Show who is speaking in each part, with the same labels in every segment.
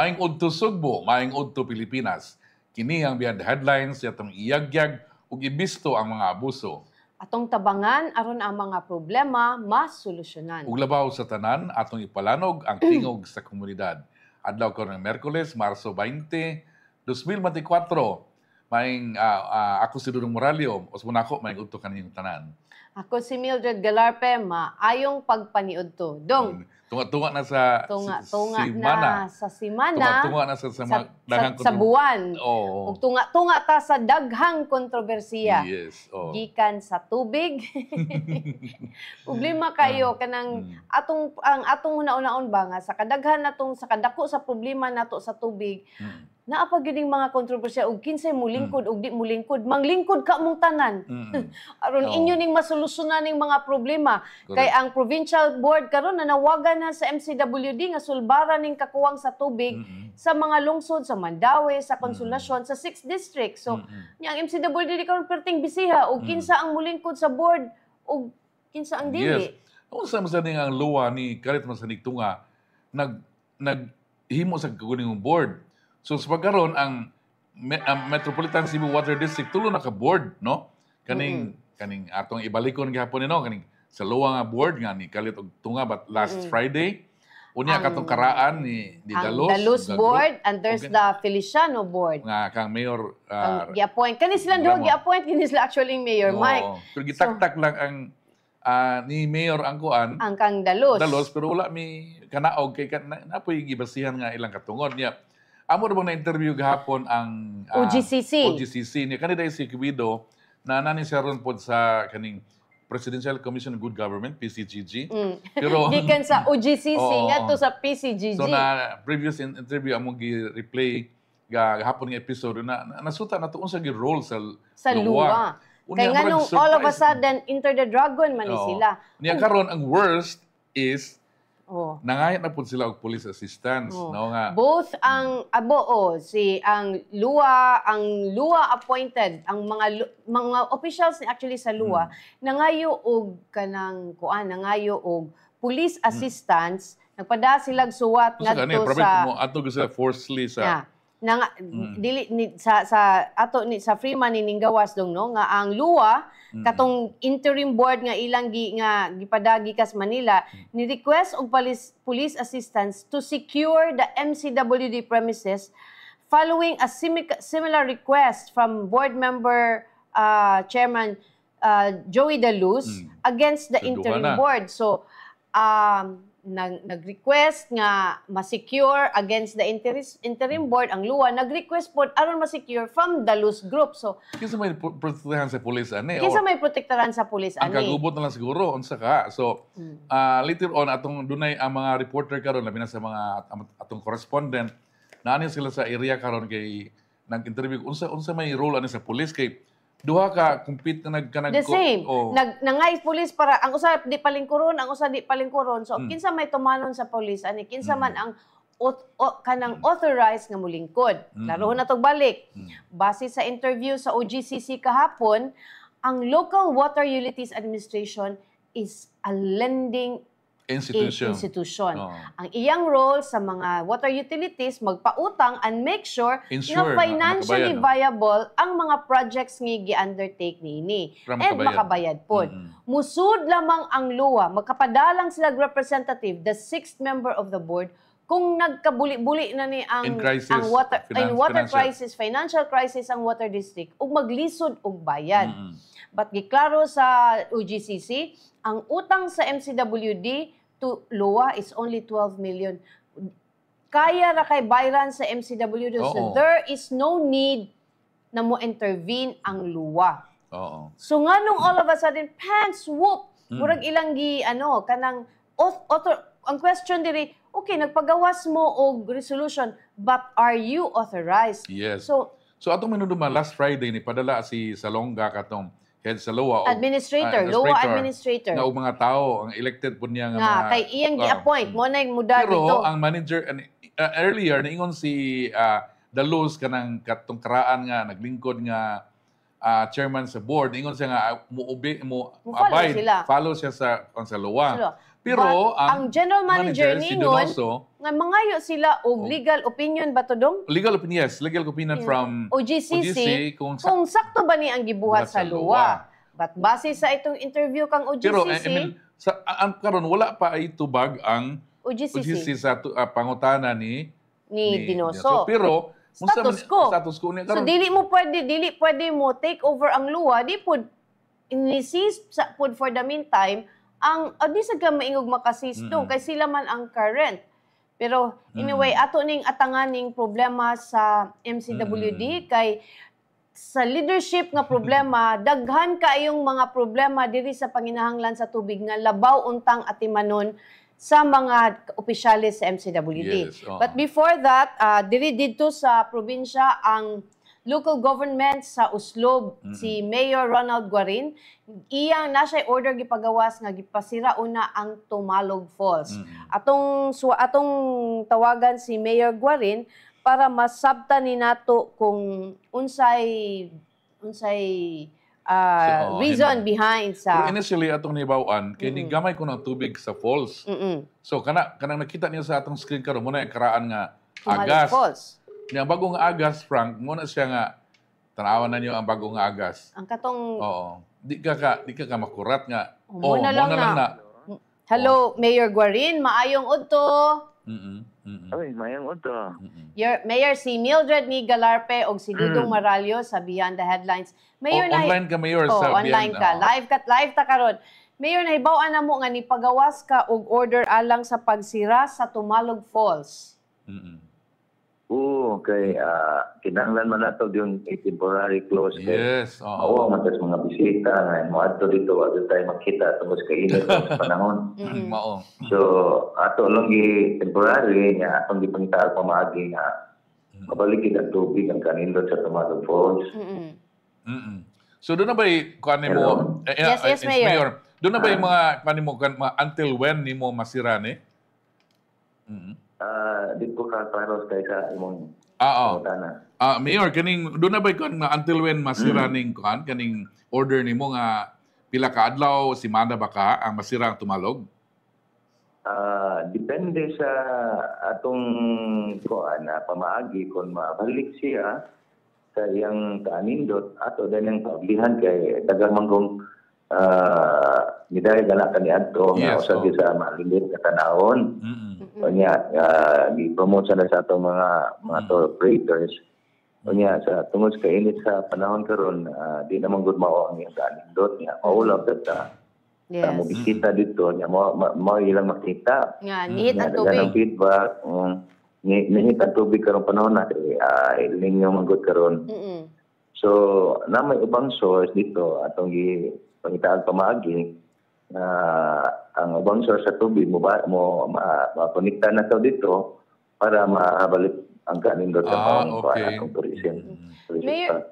Speaker 1: Maing udto Sugbo, maing udto Pilipinas. Kini ang beyond headlines yatong iyagyag ug ibisto ang mga abuso.
Speaker 2: Atong tabangan aron ang mga problema mas solusyonan.
Speaker 1: Ug labaw sa tanan atong ipalanog ang tingog sa komunidad. Adlaw karon ng Miyerkules, Marso 20, 2024. Maing ako si Dudong Moralio, usmo nako maing udto kaniyong tanan.
Speaker 2: Ako si Mildred Galarpe, maayong pagpaniudto. Dong.
Speaker 1: Tunga-tunga na sa
Speaker 2: Tunga-tunga na sa simana.
Speaker 1: Tunga-tunga na
Speaker 2: sa buwan.
Speaker 1: Oo.
Speaker 2: Ug tunga-tunga ta sa daghang kontrobersiya.
Speaker 1: Yes. Oh.
Speaker 2: Gikan sa tubig. Problema kayo kanang atong una-unaon ba nga sa kadaghan natong sa kadako sa problema nato sa tubig. Naa pa gyud mga kontrobersiya ug kinsay mulingkod ug di mulingkod, manglingkod ka mong tanan. Aron inyo ning masolusyonan ning mga problema. Kay ang provincial board karon nanawagan na sa MCWD nga sulbaran ning kakuwang sa tubig sa mga lungsod sa Mandaue, sa Konsolasyon, sa 6th district. So, ang MCWD karon perting bisiha ug kinsa ang mulingkod sa board ug kinsa ang dili.
Speaker 1: Yes. Unsa man sa ning ang luwa ni kalit man sa nigtunga naghimo sa kaguningong board. So sa pagkaron ang Metropolitan Cebu Water District tulo na ka board, no? Kaning atong ibalikon gihapon no kaning sa luwa nga board nga ni kalit og tunga but last Friday unya katong karaan ni Dalos.
Speaker 2: Ang Dalos board and there's the Feliciano board.
Speaker 1: Nga kang mayor
Speaker 2: gi-appoint kani sila do gi-appoint kini sila actually mayor Mike.
Speaker 1: Pero gitaktak lang ang ni Mayor ang kuan
Speaker 2: ang kang Dalos
Speaker 1: pero wala mi kanaog kay napoy gibasihan nga ilang katungod niya. Amo na bang na-interview gahapon ang OGCC niya. Kanina si Kibido na nani siya ron po sa kaning Presidential Commission on Good Government, PCGG. Pero
Speaker 2: gikan sa OGCC nga to sa PCGG.
Speaker 1: So na previous interview among gi-replay gahapon nga episode na nasuta na tuon sa gi-role sa luwa.
Speaker 2: Kaya nga nung all of a sudden Enter the Dragon man sila.
Speaker 1: Niya karon ang worst is nangayat na po sila og police assistance, no nga.
Speaker 2: Both ang ang luwa appointed ang mga officials actually sa luwa nangayo og kanang nangayo og police assistance nagpada sila suwat ngadto sa
Speaker 1: ato sila forcefully sa
Speaker 2: dili sa Freeman ning gawas dong no nga ang luwa katong interim board nga ilang gipadagi kas Manila ni request og police assistance to secure the MCWD premises following a similar request from board member chairman Joey Dalos against the interim board. So nag-request nga ma-secure against the interim board ang luwa nag-request pod aron ma-secure from Dalos group. So
Speaker 1: kinsa may protektahan sa pulis ani?
Speaker 2: Kinsa may protektahan sa pulis ani?
Speaker 1: Ang kagubot na lang siguro unsa ka. So later on atong dunay ang mga reporter karon labi na sa mga atong correspondent naani sila sa area karon kay nag-interview unsa may role ani sa pulis kay duha ka compete na
Speaker 2: the same. Nangay pulis para ang usa di palingkuron, ang usa di palingkuron. So kinsa may tumanon sa pulis ani kinsa man ang kanang authorized nga mulingkod. Laro na tog balik. Base sa interview sa OGCC kahapon, ang Local Water Utilities Administration is a lending institution. Ang iyang role sa mga water utilities magpautang and make sure na financially viable ang mga projects nga gi-undertake niini and makabayad pod. Musud lamang ang luwa, magkapadalang sila representative, the 6th member of the board kung nagkabuli-buli na ni ang water crisis, financial crisis ang water district ug maglisod og bayad. But giklaro sa OGCC, ang utang sa MCWD to luwa is only 12 million. Kaya ra kay bayran sa MCWD. So there is no need na mo intervene ang luwa. So nganong all of a sudden pants whoop murag ilang kanang ang question diri, okay, nagpagawas mo og resolution, but are you authorized?
Speaker 1: Yes. So atong minuduma last Friday ni padala si Salonga katong head sa luwa
Speaker 2: administrator, luwa administrator.
Speaker 1: Na og mga tao ang elected po niya nga
Speaker 2: kay iyang gi-appoint mo na muda dito.
Speaker 1: Pero ang manager earlier niingon si Dalos kanang katong karaan nga naglingkod nga chairman sa board, ingon siya nga follow siya sa luwa. Pero
Speaker 2: ang general manager
Speaker 1: si
Speaker 2: ningon
Speaker 1: Donoso,
Speaker 2: nga mangayo sila og legal opinion ba to dong?
Speaker 1: legal opinion from
Speaker 2: OGCC
Speaker 1: kung
Speaker 2: kung sakto ba ni ang gibuhat sa luwa. But base sa itong interview kang
Speaker 1: pero
Speaker 2: OGCC,
Speaker 1: karon wala pa ay tubag ang
Speaker 2: OGCC
Speaker 1: sa pangutana ni
Speaker 2: Dinoso.
Speaker 1: Pero
Speaker 2: Status quo.
Speaker 1: Status quo niya
Speaker 2: So
Speaker 1: karon.
Speaker 2: dili pwede mo take over ang luwa, di pud inisist sa pud for the meantime ang di sa ka maingog makasisto kay sila man ang current. Pero anyway, ato ning atanganing problema sa MCWD kay sa leadership nga problema, daghan kaayong mga problema diri sa panginahanglan sa tubig nga labaw untang atimanon sa mga opisyalis sa MCWD.
Speaker 1: Yes, oo.
Speaker 2: But before that, diri dito sa probinsya ang local government sa Uslob, si Mayor Ronald Guarin, iyang na siya order gipagawas nga gipasira una ang Tumalog Falls. Atong tawagan si Mayor Guarin para masabta ni nato kung unsay reason behind sa
Speaker 1: Pero initially atong nibaw-an kay ni gamay ko ng tubig sa falls. So kanang nakita niyo sa atong screen karon mo na yung karaan nga
Speaker 2: Tumalog
Speaker 1: agas.
Speaker 2: Falls.
Speaker 1: Yung bagong agas, Frank, muna siya nga, tanawan na niyo ang bagong agas.
Speaker 2: Ang katong
Speaker 1: Oo. Di ka makurat nga.
Speaker 2: Muna lang na. Hello, Mayor Guarin, maayong udto.
Speaker 3: Ay, mayang unto.
Speaker 2: Mayor si Mildred ni Galarpe og si Dudong Maralio sa Beyond the Headlines. Mayor
Speaker 1: Online ka, Mayor, sa
Speaker 2: online
Speaker 1: Beyond,
Speaker 2: ka. Live ta karon. Mayor, nahibaw-an na mo nga ni pagawas ka og order alang sa pagsira sa Tumalog Falls.
Speaker 3: Oo, kay kinahanglan man nato yung temporary close.
Speaker 1: Yes.
Speaker 3: Oo, matas mga bisita nga mo adto dito wa tayo makita tungod sa kainit sa panahon.
Speaker 1: Mao.
Speaker 3: So ato lang gi temporary nga atong gipangitaal pamaagi nga mabalik ang tubig ang kanindot sa Tumalog Falls.
Speaker 1: So doon na ba kuan mo?
Speaker 2: Yes, Mayor.
Speaker 1: Doon na ba yung mga kuan mo until when nimo masira ni?
Speaker 3: Dito ka paros kay sa imong tana.
Speaker 1: Mayor, kaning doon na ba kuan until when masira ning kuan kaning order nimo nga pila ka adlaw semana ba ka ang masira ang Tumalog?
Speaker 3: Depende sa atong kuan pamaagi kung mabalik siya sa iyang kanindot ato din ang paglihan kay dagang manggong midaya gana kani adto nga
Speaker 1: Yes,
Speaker 3: usa sa malilit na tanawon. Unya gi-promote sa atong mga tour operators. Unya sa tungod sa init sa panahon karon di naman gud mao ang iyang kanindot niya. Maulaw ta.
Speaker 2: Yes.
Speaker 3: Mo bisita dito niya mo ilang makita.
Speaker 2: Nga, nihit ang tubig.
Speaker 3: Ang feedback. Nihit ang tubig karon panahon na El Niño manggod karon. So na may ubang source dito atong pangitaan pamaagi ang ubang source sa tubig mo makonekta na to dito para mabalik ang kanindot sa atong tourism.
Speaker 2: Mayor,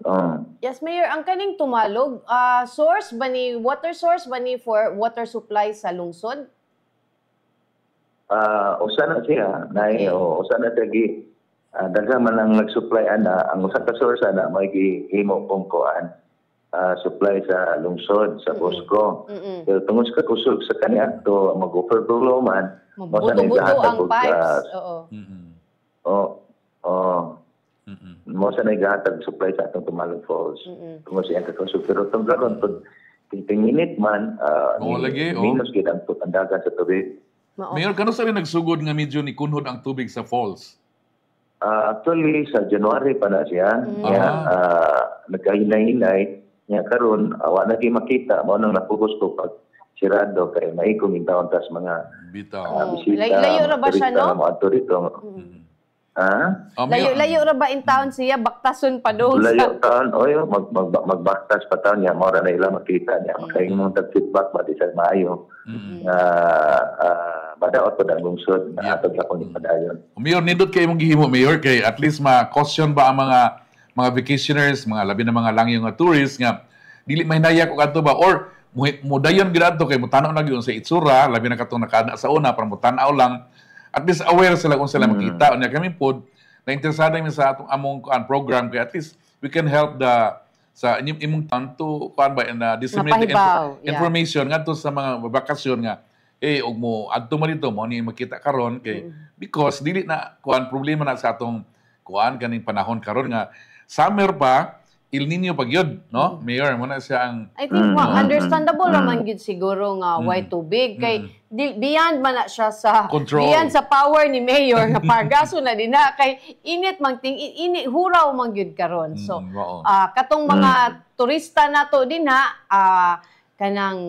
Speaker 2: yes, Mayor, ang kaning Tumalog, water source ba ni for water supply sa lungsod?
Speaker 3: Usa na siya, usa na siya daghan man ang nag-supply ang usa ka source may gihimo pong kuan supply sa lungsod sa Bosco. Pero tungod sa kusog sa kaniya to mag-overflow man
Speaker 2: Mabuto-buto ang pipes.
Speaker 3: Mo sa nagahatag supply sa atong Tumalog Falls. Tungod sa iyang kakusog. Pero itong karon tingtinginit man minus gid ang dagat sa tubig.
Speaker 1: Mayor, kano sa nagsugod nga medyo ni kunhod ang tubig sa falls?
Speaker 3: Actually, sa January pa na siya. Nagkahinay-hinay. Nga karon awa na di makita. Mao nang napugos ko pag sirado kay maikong yung taon tas mga bisita.
Speaker 2: Layo ra ba siya, no? Layo ra ba in town siya? Baktason pa doon.
Speaker 3: Layo taon. Magbaktas pa taon niya. Mora na ila makita niya. Makain mong tag-feedback ba di sa maayo. Madaot po ang lungsod na atog sa kong padayon.
Speaker 1: Mayor, nindot kayo mong gihimo, Mayor, kay at least ma-caution ba ang mga vacationers, mga labi na mga langyo nga tourists nga dili mahinaya ko kadto ba or mudayon gid adto kay mutanaw na gyud sa itsura, labi na katong nakada sa una para mutanaw lang. At least aware sila kung sila makita. Unya kami pod na interesado mi sa atong among program kay at least we can help sa imong tanto kuan ba na disseminate information ngadto sa mga bakasyon nga og mo adto man dito mo ni makita karon kay because dili na kuan problema na sa atong kuan kaning panahon karon nga summer pa El Nino pagyod, no? Mayor, mo na siya ang
Speaker 2: I think understandable naman gyud siguro nga why tubig kay beyond man na siya sa
Speaker 1: Control.
Speaker 2: beyond sa power ni mayor nga pargaso na dinha kay init man ting init huraw man gyud karon. So
Speaker 1: oo.
Speaker 2: katong mga turista nato dinha kanang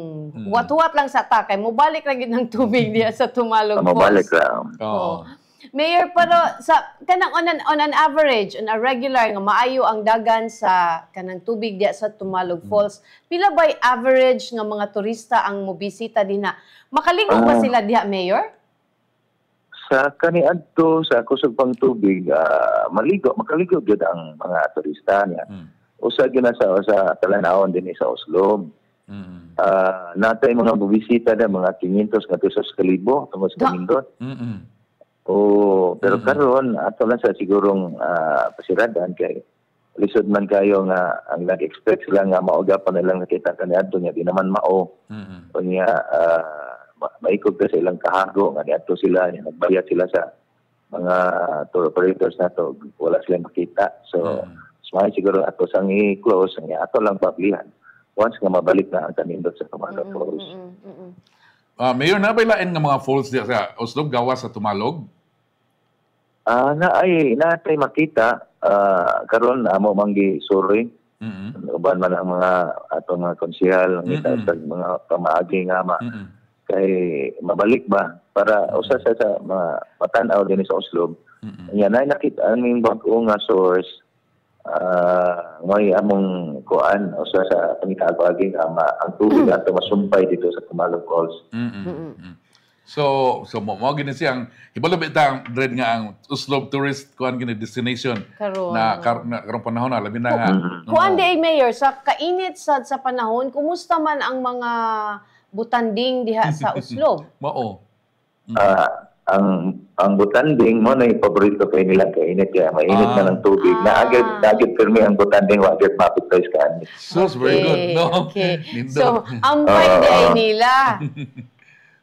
Speaker 2: wat-wat lang sa ta kay mobalik ra gyud ng tubig diha sa Tumalog
Speaker 3: Mabalik
Speaker 2: Falls.
Speaker 3: lang.
Speaker 1: Oo.
Speaker 2: Mayor, pero sa kanang on an average, on a regular nga maayo ang dagan sa kanang tubig diya sa Tumalog Falls. Pila ba'y average nga mga turista ang mobisita dinha? Makaligo ba sila diha, Mayor?
Speaker 3: Sa kaniadto sa kusog pang tubig, makaligo gyud ang mga turista niya. Usa gyud na sa talanawon din sa Oslo. Natay mga bubisita na mga 500 ngadto sa 1,000 tungod sa Mindot. Pero karon ato lang sa sigurong pasiradan kay lisod man kayo nga ang nag-expect sila nga mauga pa nilang nakita kaniadto niya di naman mao. Kunya maikog ka sa ilang kahago nga niadto sila niya nagbayad sila sa mga tour operators nato wala silang makita. So smay siguro ato sang i-close nga ato lang pablihan once nga mabalik na ang kanindot sa Tumalog Falls.
Speaker 1: Mayor, nabailain nga mga falls diya sa Oslo, gawas sa Tumalog?
Speaker 3: Natay makita, karon amo manggi suri. Uban man ang mga atong mga konsehal, sa mga pamaagi nga kay mabalik ba para usa sa mga patan-aw din sa Oslo. Yan ay nakita aming bag-o nga source ngoy among kuan usa sa pangitaag-agi ang tubig ato masumpay dito sa Tumalog Falls.
Speaker 1: So mo gini siyang hibalo bita dread nga ang Oslo tourist kuan gini destination
Speaker 2: Karon.
Speaker 1: na karong panahon na labi na nga.
Speaker 2: Kuan day, Mayor, sa kainit sa panahon, kumusta man ang mga butanding diha sa Oslo?
Speaker 1: Mao.
Speaker 3: Ang butanding mo na paborito kay nila kay init kaya mainit na ng tubig na agad permi ang butanding wa agad mapit sa kanila.
Speaker 1: So very good, no?
Speaker 2: Okay.
Speaker 1: Nindot.
Speaker 2: So, ampay day nila.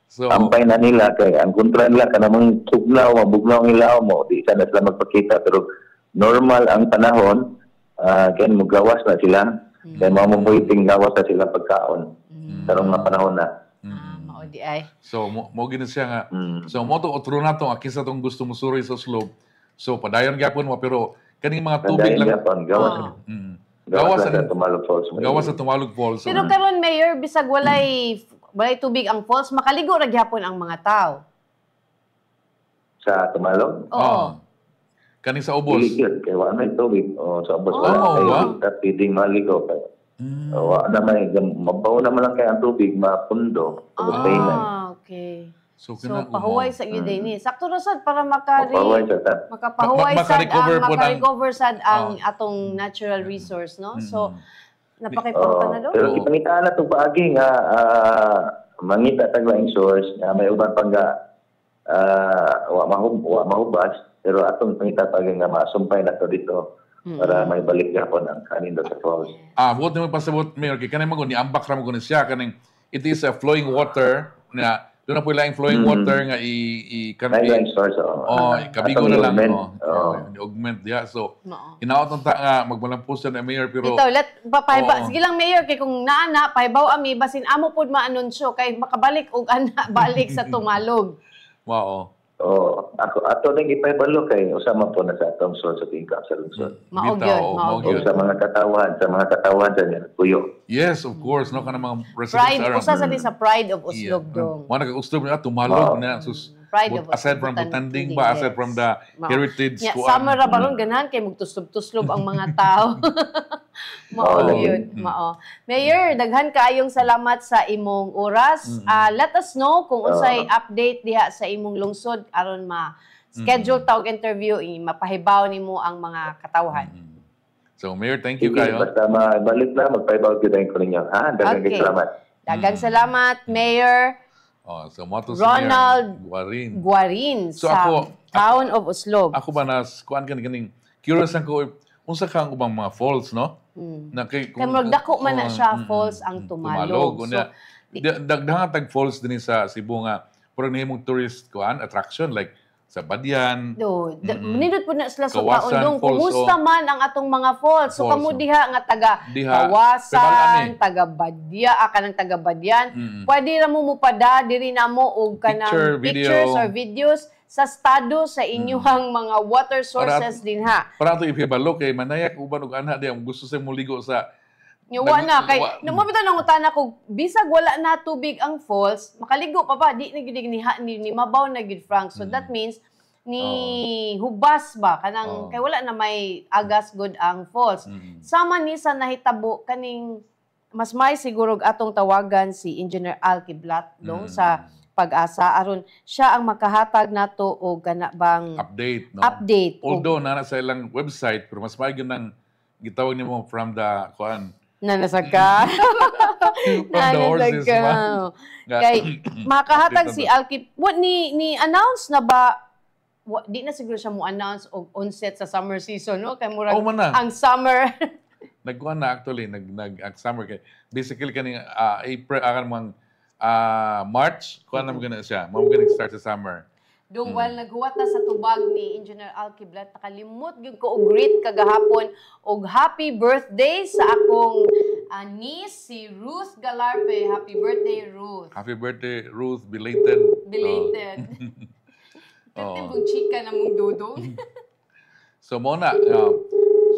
Speaker 1: So,
Speaker 3: Ampay na nila kay ang kontra nila kanamang tugnaw mabugnaw ang ilaw mo di sana sila magpakita pero normal ang panahon kaya mugawas na sila kaya mamubuiting gawas na sila pagkaon karong nga panahon na.
Speaker 2: Mao di ay.
Speaker 1: so mo gini siya nga. So mo to otro na to akisa tong gusto mo suri sa slope. So padayon gyapon mo pero kaning mga tubig lang
Speaker 3: gawas
Speaker 1: gawas
Speaker 3: sa Tumalog Falls.
Speaker 1: gawas sa Tumalog Falls.
Speaker 2: Pero karon, Mayor, bisag walay tubig ang falls, makaligo ra gyapon ang mga tao.
Speaker 3: Sa Tumalog?
Speaker 2: Oo.
Speaker 1: Kaning sa ubos.
Speaker 3: Iligid kay wa may tubig sa ubos
Speaker 1: wa?
Speaker 3: pwedeng maligo kay wa na may mabaw naman lang kay ang tubig mapundo
Speaker 2: Okay.
Speaker 1: So,
Speaker 2: So, pahuway sa iyo din ni. Sakto ra sad para
Speaker 3: pahuway sa ta.
Speaker 2: makapahuway sad
Speaker 1: makarecover
Speaker 2: sad ang atong natural resource, no? So, napakimportan na daw.
Speaker 3: Pero ipangitaan na itong paagi nga mangita taglaing source nga may uban pang nga wa mahubas pero atong pangita paagi nga masumpay na to dito para may balik gyapon ang kanindot sa falls.
Speaker 1: Buot mo pasabot Mayor kay kanay magun ni ambak ra mo kuno siya kaning it is a flowing water na doon na po laing flowing water nga
Speaker 3: Taglaing source
Speaker 1: kabigo na lang augment diya. So hinaot ta nga magmalampusan na Mayor pero
Speaker 2: Ito, sige lang, Mayor, kay kung naana, pahibaw ami, basin amo pod maanunsyo, kay makabalik og ana, balik sa Tumalog.
Speaker 1: wow.
Speaker 3: Ato nang ipahibalo kay usama po na sa atong source of income sa lungsod.
Speaker 2: Maog
Speaker 1: Bitaw,
Speaker 2: yun.
Speaker 3: O sa mga katawan sa niya, kuyo.
Speaker 1: Yes, of course, no kana mga
Speaker 2: Pride,
Speaker 1: residents around.
Speaker 2: usa sa di sa pride of Oslo dong.
Speaker 1: Mga nag-Oslo na Tumalog na sus.
Speaker 2: Pride of
Speaker 1: Aside from
Speaker 2: Butanding,
Speaker 1: Butanding ba,
Speaker 2: yes.
Speaker 1: aside from the heritage
Speaker 2: Yeah,
Speaker 1: kuan.
Speaker 2: summer ra baron ganahan kay mugtuslob-tuslob ang mga tao. Mao yun, mao. Mayor, daghan kaayong salamat sa imong oras. Let us know kung unsay update diha sa imong lungsod aron schedule tawag interview mapahibaw nimo ang mga katawhan.
Speaker 1: So Mayor, thank you
Speaker 3: Sige,
Speaker 1: kayo.
Speaker 3: basta mabalik na, magpaibaw ko ko ninyo. Dagang
Speaker 2: Okay.
Speaker 3: salamat.
Speaker 2: Daghang salamat, Mayor
Speaker 1: So mo to si
Speaker 2: Ronald
Speaker 1: Mayor Guarin.
Speaker 2: Guarin
Speaker 1: So
Speaker 2: sa
Speaker 1: ako-
Speaker 2: Town of Oslo.
Speaker 1: Ako ba kuan kaning curious ako unsa kang ubang mga falls no? Na kay
Speaker 2: Kay murag dako man na siya falls ang Tumalog. So,
Speaker 1: Dagdahan tag falls din sa Cebu nga purang nahimong tourist attraction like sa Badian.
Speaker 2: Nindot po na sila sa
Speaker 1: Kawasan
Speaker 2: Paundong.
Speaker 1: Falls,
Speaker 2: Kumusta man ang atong mga falls? So,
Speaker 1: Falls,
Speaker 2: kamo diha nga taga
Speaker 1: Diha.
Speaker 2: Kawasan, taga Badya, kanang taga Badyan. Pwede ra mo mupada diri namo og kanang pictures or videos sa estado sa inyong mga water sources din ha.
Speaker 1: Para ito ipibalo kay manayak uban og ana di ang gusto sa muligo sa
Speaker 2: Yawa na kay namabitaw nang utana ko bisag wala na tubig ang falls, makaligo pa ba di na gid ni mabaw na gid Frank. So that means ni hubas ba kanang kay wala na may agas good ang falls. Sama ni sa nahitabo kaning mas may siguro atong tawagan si Engineer Al Kiblat sa Pag-asa aron siya ang makahatag nato og kana bang
Speaker 1: update no.
Speaker 2: Update.
Speaker 1: Although na sa ilang website pero mas may nang gitawag nimo from the
Speaker 2: Nanasaka.
Speaker 1: Nanasaka.
Speaker 2: Kay makahatag si Alkip. Ni announce na ba? Di na siguro siya mo announce og onset sa summer season, no? Kay murag ang summer.
Speaker 1: Nagkuha na actually ang summer kay basically kaning April March kuha na mo gana siya. Mo gana start sa summer.
Speaker 2: Dong while naghuwat na sa tubag ni Engineer Al Kiblat, nakalimot gyud ko og greet kagahapon og happy birthday sa akong niece si Ruth Galarpe. Happy birthday, Ruth.
Speaker 1: Happy birthday, Ruth, belated.
Speaker 2: Belated. Mong chika na mong dudong.
Speaker 1: So muna,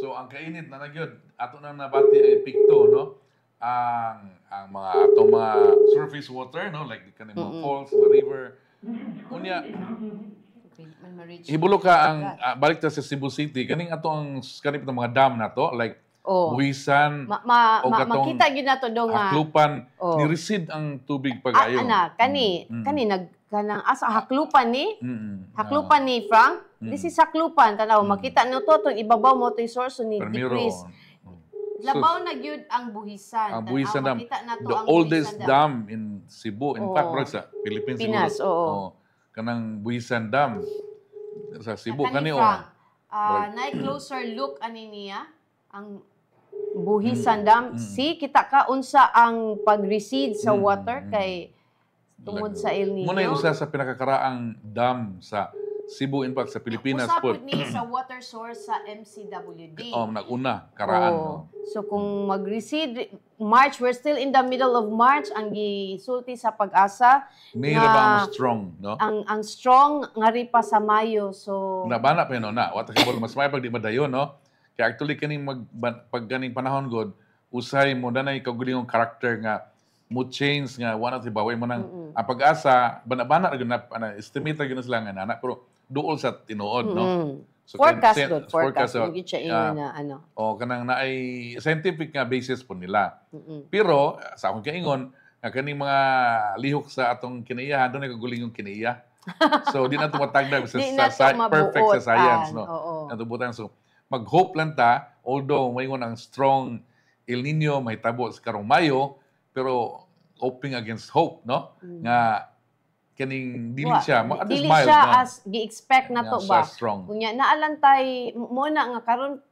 Speaker 1: so ang kainit na nagyod ato nang nabati ay pikto no. Ang mga atong mga surface water no like kaning mga falls, the river. Unya hibulo ka ang balik ta sa Cebu City kaning ato ang kanip ng mga dam na to like Buhisan
Speaker 2: makita gyud nato dong
Speaker 1: Haklupan ni recede ang tubig pagayo.
Speaker 2: Kani kanang asa Haklupan ni Haklupan ni Frank. This is Haklupan tanaw makita no to tong ibabaw mo to source ni decrease. Labaw na gyud ang Buhisan.
Speaker 1: Ang Buhisan Dam,
Speaker 2: nato
Speaker 1: the
Speaker 2: ang
Speaker 1: oldest dam in Cebu. In fact, sa Philippines
Speaker 2: Pinas,
Speaker 1: siguro. Kanang Buhisan Dam sa Cebu.
Speaker 2: Kani Frank, closer look ani niya ang Buhisan Dam. Si kita ka unsa ang pag-recede sa water kay tungod sa El Nino.
Speaker 1: Muna yung usa sa pinakakaraang dam sa Cebu, in fact, sa Pilipinas po.
Speaker 2: Usapod ni sa water source sa MCWD.
Speaker 1: Nag-una, karaan. No?
Speaker 2: So kung mag-recede, March, we're still in the middle of March, ang gisulti sa Pag-asa.
Speaker 1: May ba ang strong, no?
Speaker 2: Ang strong, nga pa sa Mayo. So,
Speaker 1: nabana pa yun, na. Watakibol, mas may pag di madayon, no? Kaya actually, kaning pag ganing panahon, God, usay mo na ikagulingong character nga mo change nga one of the baway mo nang ang Pag-asa bana estimate ra gyud sila nga anak pero duol sa tinuod no
Speaker 2: so forecast gid siya na
Speaker 1: kanang naay scientific nga basis po nila pero sa akong kaingon nga kaning mga lihok sa atong kinaiyahan doon nagagulingong kinaiya so di na tumatagda sa perfect sa science no natubutan so mag-hope lang ta although mayngon ang strong El Nino may tabo sa karong Mayo pero hoping against hope, no? Nga kaning dili siya, at least mild,
Speaker 2: siya
Speaker 1: no?
Speaker 2: As gi-expect na to ba? Kunya naalantay mo na nga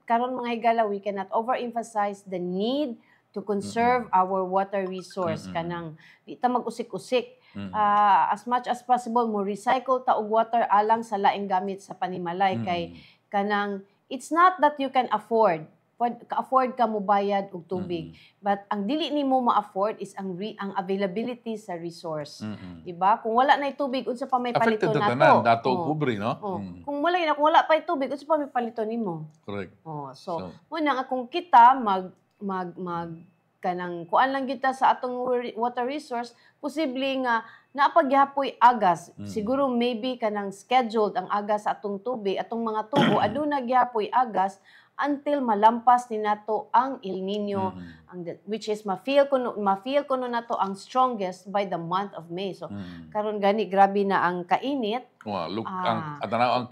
Speaker 2: karon mga higala we cannot overemphasize the need to conserve our water resource kanang di ta mag-usik-usik. As much as possible mo recycle ta og water alang sa laing gamit sa panimalay kay kanang it's not that you can afford ka mo bayad og tubig. But ang dili nimo ma-afford is ang availability sa resource. Diba? Kung wala na tubig, unsa pa may palito nato?
Speaker 1: Affected dato kubre, no?
Speaker 2: Kung wala pa tubig, unsa pa may palito nimo?
Speaker 1: Correct.
Speaker 2: So muna nga kung kita kanang kuan lang kita sa atong water resource, posible nga naapagyapoy agas. Siguro maybe kanang scheduled ang agas sa atong tubig, atong mga tubo aduna gyapoy agas until malampas ni nato ang El Nino which is ma-feel ko nato ang strongest by the month of May. So karon gani grabe na ang kainit.
Speaker 1: Look ang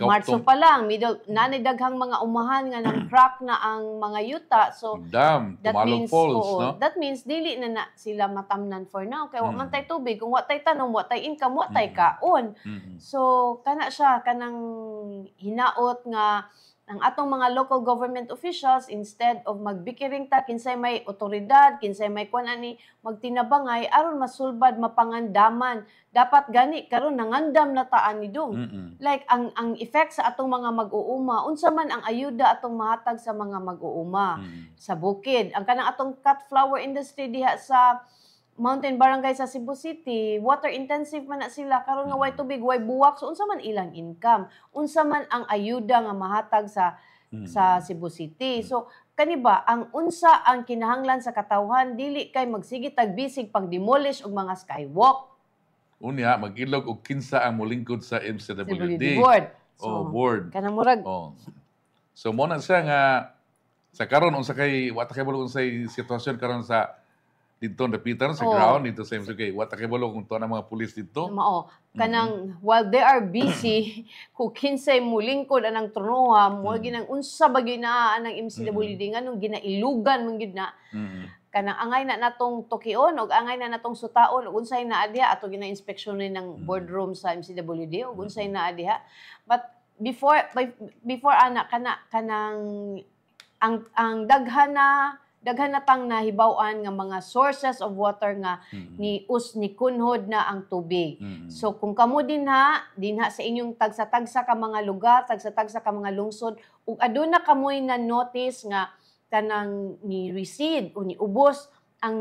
Speaker 2: Marso pa lang middle nanay daghang mga umahan nga nang crack na ang mga yuta. So
Speaker 1: Tumalog Falls, no?
Speaker 2: That means dili na sila matamnan for now kay wa man tay tubig, kung wa tay tanom, wa tay income, wa tay kaon. So kana siya kanang hinaot nga ang atong mga local government officials, instead of magbikiring ta kinsay may otoridad, kinsay may kuan ani magtinabangay aron masulbad mapangandaman, dapat gani karon nangandam na taan ni dong. Like ang effect sa atong mga mag-uuma, unsa man ang ayuda atong mahatag sa mga mag-uuma sa bukid. Ang kanang atong cut flower industry diha sa Mountain Barangay sa Cebu City, water intensive man na sila, karon nga way tubig, way buwak, so unsa man ilang income, unsa man ang ayuda nga mahatag sa Cebu City. So kani ba ang unsa ang kinahanglan sa katawhan, dili kay magsige tagbisig pang demolish og mga skywalk.
Speaker 1: Unya mag-ilog og kinsa ang molingkod sa MCWD
Speaker 2: board.
Speaker 1: board.
Speaker 2: Kanang murag
Speaker 1: So mo na siya nga sa karon unsa kay wa ta kay bulog unsay sitwasyon karon sa dito napitan sa ground dito sa MCK. Wa ta kay bulog kung to ang mga pulis dito.
Speaker 2: Mao. Kanang while they are busy kung kinsay mulingkod anang tronoha, mo ginang unsa ba gina anang MCWD nganong ginailugan man gid na. Kanang angay na natong tukion og angay na natong sutaon og unsay naa diha ato gina-inspeksyonin ng boardroom sa MCWD og unsay naa diha. But before ana kanang ang daghan na tang nahibaw-an nga mga sources of water nga ni kunhod na ang tubig. So kung kamo dinha sa inyong tagsa-tagsa ka mga lugar, tagsa-tagsa ka mga lungsod, ug aduna kamoy na notice nga kanang ni recede o ni ubos ang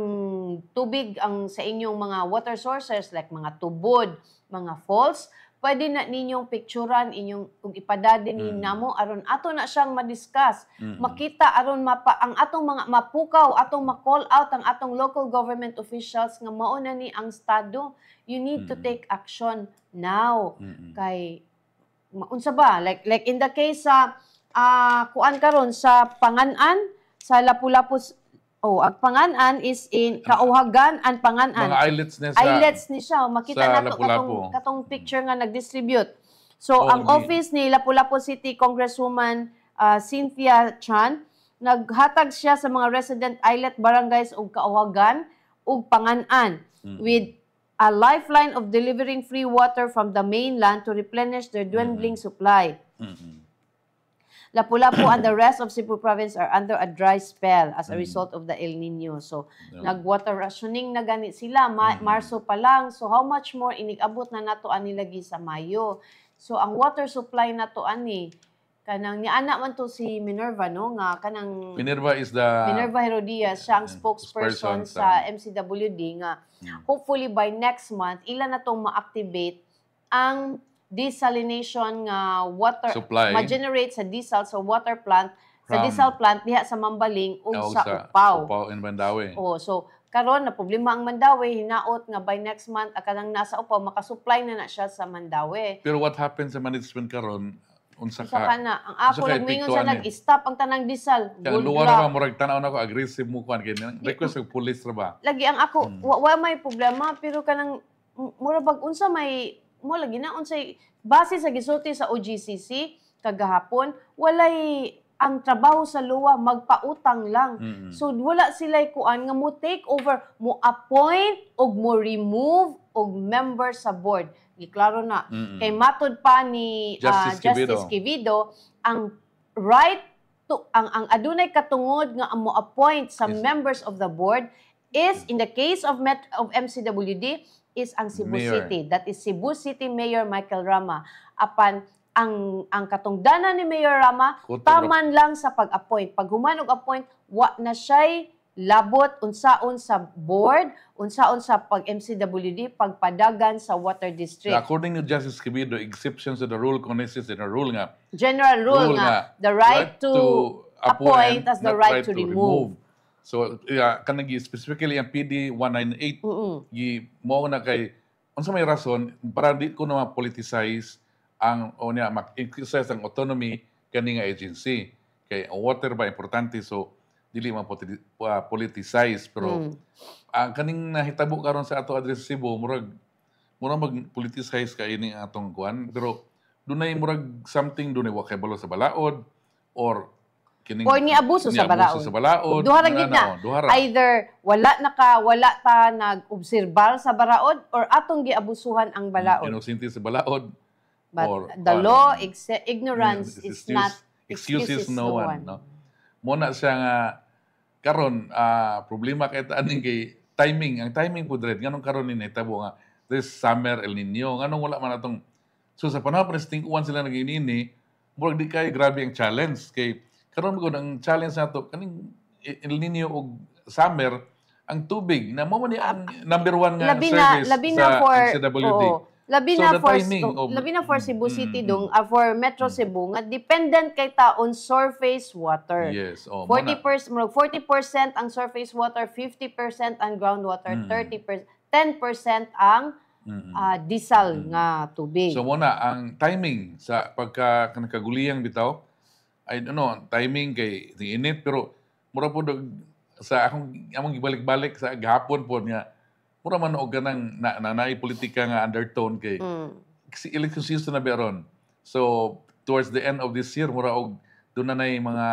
Speaker 2: tubig ang sa inyong mga water sources like mga tubod, mga falls, pwede na ninyong picturean inyong ug ipadade ni namo aron ato na siyang madiscuss. Makita aron ang atong mga mapukaw, atong ma-call out ang atong local government officials nga mao na ni ang estado. You need to take action now. Kay unsa ba like in the case sa kuan karon sa Panganan sa Lapu-Lapu. Ang Panganan is in Kauhagan and Panganan.
Speaker 1: Mga islets
Speaker 2: ni siya. Makita
Speaker 1: sa
Speaker 2: nato katong picture nga nag-distribute. So, ang
Speaker 1: di.
Speaker 2: office ni Lapu-Lapu City Congresswoman Cynthia Chan, naghatag siya sa mga resident islet barangays ug Kauhagan ug Panganan with a lifeline of delivering free water from the mainland to replenish their dwindling supply. Lapu-Lapu and the rest of Cebu province are under a dry spell as a result of the El Nino. So, nag-water rationing na ganit sila. Marso pa lang. So, how much more inig-abot na nato ani lagi sa Mayo. So, ang water supply nato ani, kanang niana man to si Minerva, no? Nga, kanang
Speaker 1: Minerva
Speaker 2: Herodias, siya ang spokesperson sa MCWD nga hopefully by next month, ilan na itong ma-activate ang desalination nga water
Speaker 1: supply
Speaker 2: ma-generate sa desal sa water plant sa desal plant diha sa Mambaling ug sa
Speaker 1: Upaw in Mandawi.
Speaker 2: So karon na problema ang Mandawi, hinaot nga by next month kanang nasa Upaw makasupply na siya sa Mandawi.
Speaker 1: Pero what happens sa management karon unsa ka
Speaker 2: na ang ako nagmingon sa nag-stop ang tanang desal.
Speaker 1: Kaya luwar ra murag tan-aw nako aggressive mo kuan kay request og police ra ba.
Speaker 2: Lagi ang ako wa may problema pero kanang mura bag unsa may mo lagi na unsay base sa gisulti sa OGCC kagahapon walay ang trabaho sa luwa magpautang lang. So wala sila kuan nga mo take over, mo appoint og mo remove og member sa board. Giklaro na. Kay matod pa ni Justice Quevedo ang right to ang adunay katungod nga mo appoint sa members of the board is in the case of MCWD is ang Cebu City. That is Cebu City Mayor Michael Rama. Apan ang katungdanan ni Mayor Rama taman lang sa pag-appoint. Pag human og appoint, wa na siya'y labot unsaon sa board, unsaon sa pag-MCWD, pagpadagan sa water district.
Speaker 1: According to Justice Quevedo, exceptions to the rule consists in a rule nga.
Speaker 2: General rule nga. The right to appoint as the right to remove.
Speaker 1: So, kanang specifically ang PD 198, mo na kay, unsa may rason, para di ko na ma-politicize ang, ma-exercise ang autonomy kani nga agency. Kay ang water ba importante, so, dili ma-politicize. Pero, ang kaning nahitabo karon sa ato address Cebu, murag mag-politicize ka ini atong kuan. Pero, dunay murag something, dunay wakay balo sa balaod, or
Speaker 2: niabuso sa balaod. Duha ra gid na. Either wala ta nag-obserbar sa balaod or atong giabusuhan ang balaod.
Speaker 1: Inosente sa balaod.
Speaker 2: But the law, ignorance is not
Speaker 1: excuses no one, no. Muna siya nga karon problema kay aning kay timing, ang timing po dread nganong karon ni tabo nga this summer El Nino nganong wala man atong so sa panahon pa uwan sila naginini murag di kay grabe ang challenge kay karon ko ang challenge nato kaning El Nino ug summer ang tubig na mo man ang number one nga service sa CWD.
Speaker 2: Labi na for Cebu City dong for Metro Cebu nga dependent kay taon surface water.
Speaker 1: Yes,
Speaker 2: 40% ang surface water, 50% ang groundwater, 10% ang diesel nga tubig.
Speaker 1: So muna ang timing sa pagka nakaguliyang bitaw I don't know, timing kay init pero mura po sa among gibalik-balik sa gahapon po niya mura man og ganang naay politika nga undertone kay si election season na beron. So towards the end of this year mura og doon na nay mga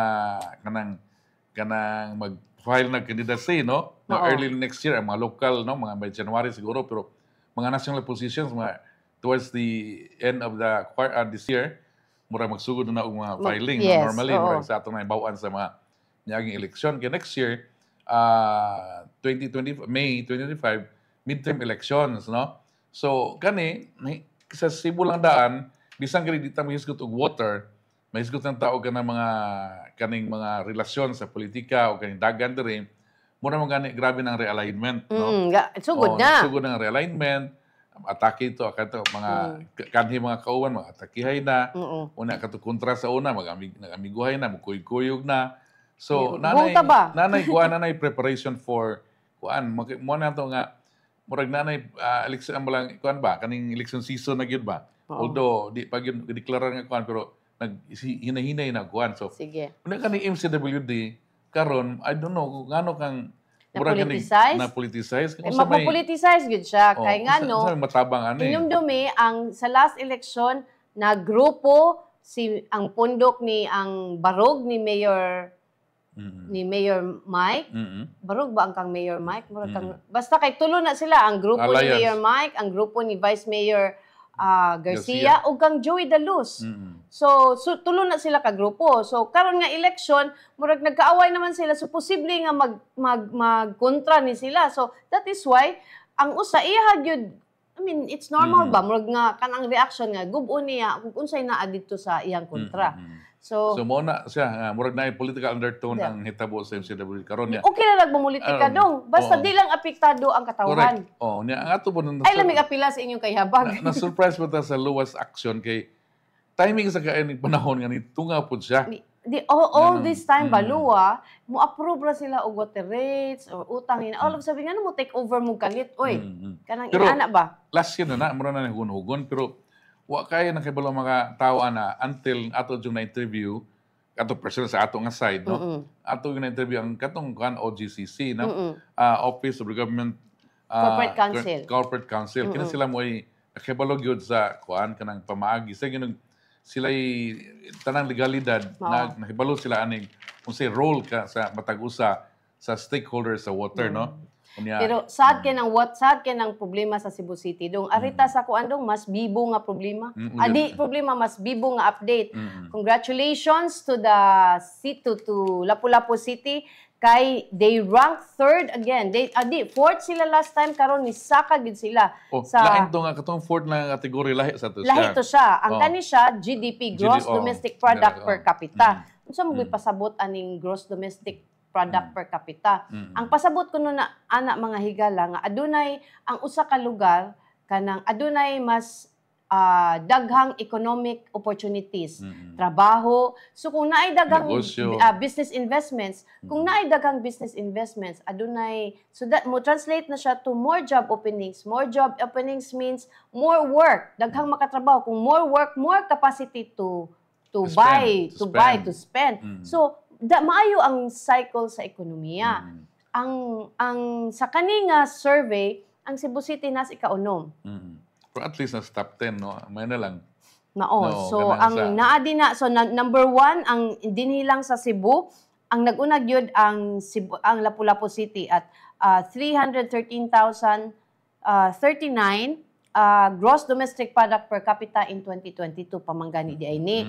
Speaker 1: kanang mag-file na candidacy no. Early next year ang mga local no mga by January siguro pero mga national positions mga towards the end of the this year mura magsugod na og mga filing normally mura sa atong naibaw-an sa mga niaging eleksyon kay next year 2020 May 2025 midterm elections, no? So, kani, sa Cebu lang daan, bisan kani dito mahisgot og water, mahisgot ng tao ka ng mga, kaning mga relasyon sa politika o kaning dagan diri, muna mo gani, grabe ng realignment, no?
Speaker 2: Sugod na.
Speaker 1: Sugod ng realignment, atake ito, akato, mga, kanhi mga kauwan, mga atakihay na, una, kato kontra sa una, mag-amiguhay na, magkuyog-kuyog na. So, nanay preparation for, mo na ito nga, murag nanay election ang lang kuan ba kaning election season na gyud ba although di pa gyud deklara nga kuan pero hinahinay na kuan so
Speaker 2: sige
Speaker 1: una kaning MCWD karon I don't know kung ngano kang murag na politicize
Speaker 2: mapo-politicize gyud siya kay ngano
Speaker 1: sa matabang ani
Speaker 2: inumdumi ang sa last election na grupo ang pundok ni ang barog ni Mayor Mike. Barog ba ang kang Mayor Mike? Basta kay tulo na sila. Ang grupo ni Mayor Mike, ang grupo ni Vice Mayor Garcia, o kang Joey Daluz. So, tulo na sila ka grupo. So, karon nga election, murag nagkaaway naman sila. So, posible nga magkontra ni sila. So, that is why, ang usa, I mean, it's normal ba? Murag nga, kanang reaction nga, gubo niya, kung unsay naa dito sa iyang kontra. So
Speaker 1: mo na siya, murag na political undertone ang hitabo sa MCW karon niya.
Speaker 2: Okay na nagmumulitika dong. Basta di lang apektado ang katawan.
Speaker 1: Correct. Niya ang ato po
Speaker 2: ay lamig apila sa inyong kayhabag.
Speaker 1: Na-surprise po ta sa luwas action kay timing sa kaaning panahon nga ni tunga pud siya.
Speaker 2: All this time baluwa, mo approve ra sila og water rates or utang ina. All of sabi nga mo take over mo kalit. Oy, kanang inaana ba?
Speaker 1: Last year na mura na hugon pero wa kaya na kay mga tao na until ato yung na-interview ato personal sa ato nga side no ato yung na-interview ang katong OGCC no Office of Government Corporate Council kini sila mo ay nakibalo gyud sa kuan kanang pamaagi sa ginug sila tanang legalidad na nakibalo sila aning unsay role ka sa matag-usa sa stakeholders sa water no.
Speaker 2: Pero sad kay nang problema sa Cebu City dong arita sa kuan dong mas bibo nga problema. Problema mas bibo nga update. Congratulations to the to Lapu-Lapu City kay they rank third again. Fourth sila last time karon ni saka gid sila
Speaker 1: sa lain to nga katong fourth na kategory lahi sa to siya.
Speaker 2: Lahi to siya. Ang kani siya GDP gross domestic product per capita. Unsa mo pasabot aning gross domestic product per capita. Ang pasabot ko na anak mga higala nga adunay ang usa ka lugar kanang adunay mas daghang economic opportunities, trabaho. So kung naay daghang business investments, adunay so that mo translate na siya to more job openings. More job openings means more work, daghang makatrabaho. Kung more work, more capacity to spend. So maayo ang cycle sa ekonomiya. Ang sa kaninga survey, ang Cebu City nas ika-unom.
Speaker 1: Pero at least nas top 10 no. May na lang.
Speaker 2: So ang naadi na number 1 ang dinilang sa Cebu, ang nag-una gyud ang Lapu-Lapu City at 313,039 gross domestic product per capita in 2022 pamanggani di ay ni.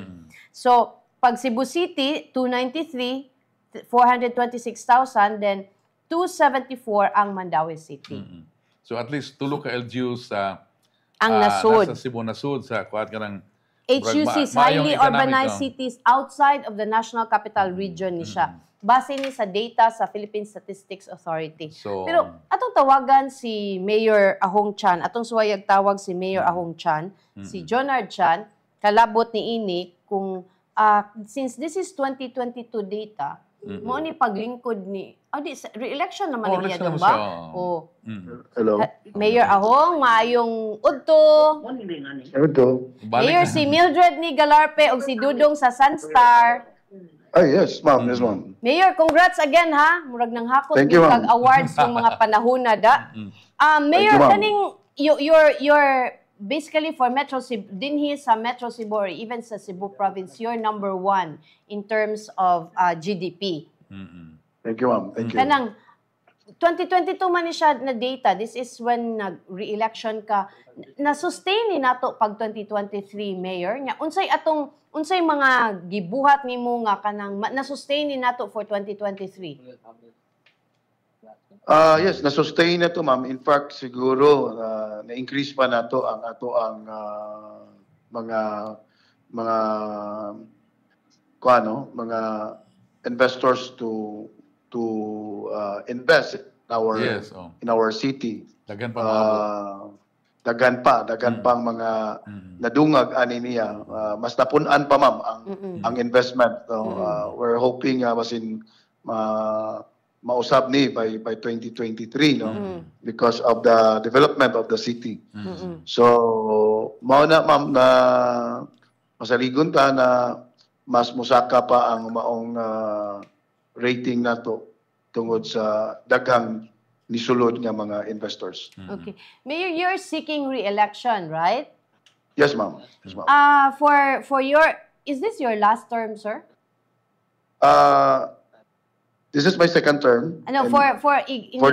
Speaker 2: So pag Cebu City, 293, 426,000, then 274 ang Mandaue City.
Speaker 1: So at least tulo ka LGUs sa
Speaker 2: Ang nasud.
Speaker 1: nasa Cebu nasud sa kuat ka ng
Speaker 2: HUCs, highly urbanized cities outside of the National Capital Region ni siya. Base ni sa data sa Philippine Statistics Authority.
Speaker 1: So,
Speaker 2: pero atong tawagan si Mayor Ahong Chan, atong suwayag tawag si Mayor Ahong Chan, si Jonard Chan, kalabot ni ini kung since this is 2022 data, mo ni paglingkod ni re-election naman niya doon ba? Oh.
Speaker 3: Hello.
Speaker 2: Mayor Ahong, maayong udto.
Speaker 3: Ito.
Speaker 2: Mayor si Mildred ni Galarpe o si Dudong sa Sunstar.
Speaker 4: Ay, yes, ma'am. Yes, ma'am.
Speaker 2: Mayor, congrats again ha. Murag nang hakot
Speaker 4: Thank you,
Speaker 2: yung
Speaker 4: ma'am.
Speaker 2: awards yung mga panahon na da. Mayor,
Speaker 4: Thank you, ma'am.
Speaker 2: kaning you're basically for Metro Cebu, dinhi sa Metro Cebu or even sa Cebu province, you're number 1 in terms of GDP.
Speaker 4: Thank you, ma'am. Thank you.
Speaker 2: Kanang 2022 man ni siya na data. This is when nag-re-election ka. Na-sustain ni nato pag 2023 mayor nya. Unsay mga gibuhat nimo nga kanang na-sustain ni nato for 2023?
Speaker 4: Yes, na-sustain na to, ma'am. In fact, siguro na-increase pa na to ang mga investors to invest in our city.
Speaker 1: Daghan pa maabot.
Speaker 4: Daghan pang mga nadungag ani niya. Mas napunan pa, ma'am, ang investment. So, we're hoping masin mausab ni by 2023, no, because of the development of the city. So mao na, ma'am, na masaligon ta na mas musaka pa ang maong rating nato tungod sa daghang nisulod nga mga investors.
Speaker 2: Okay. Mayor, you're seeking re-election, right?
Speaker 4: Yes, ma'am. Yes, ma'am.
Speaker 2: For your, is this your last term, sir?
Speaker 4: This is my second term.
Speaker 2: Ano,
Speaker 4: and
Speaker 2: for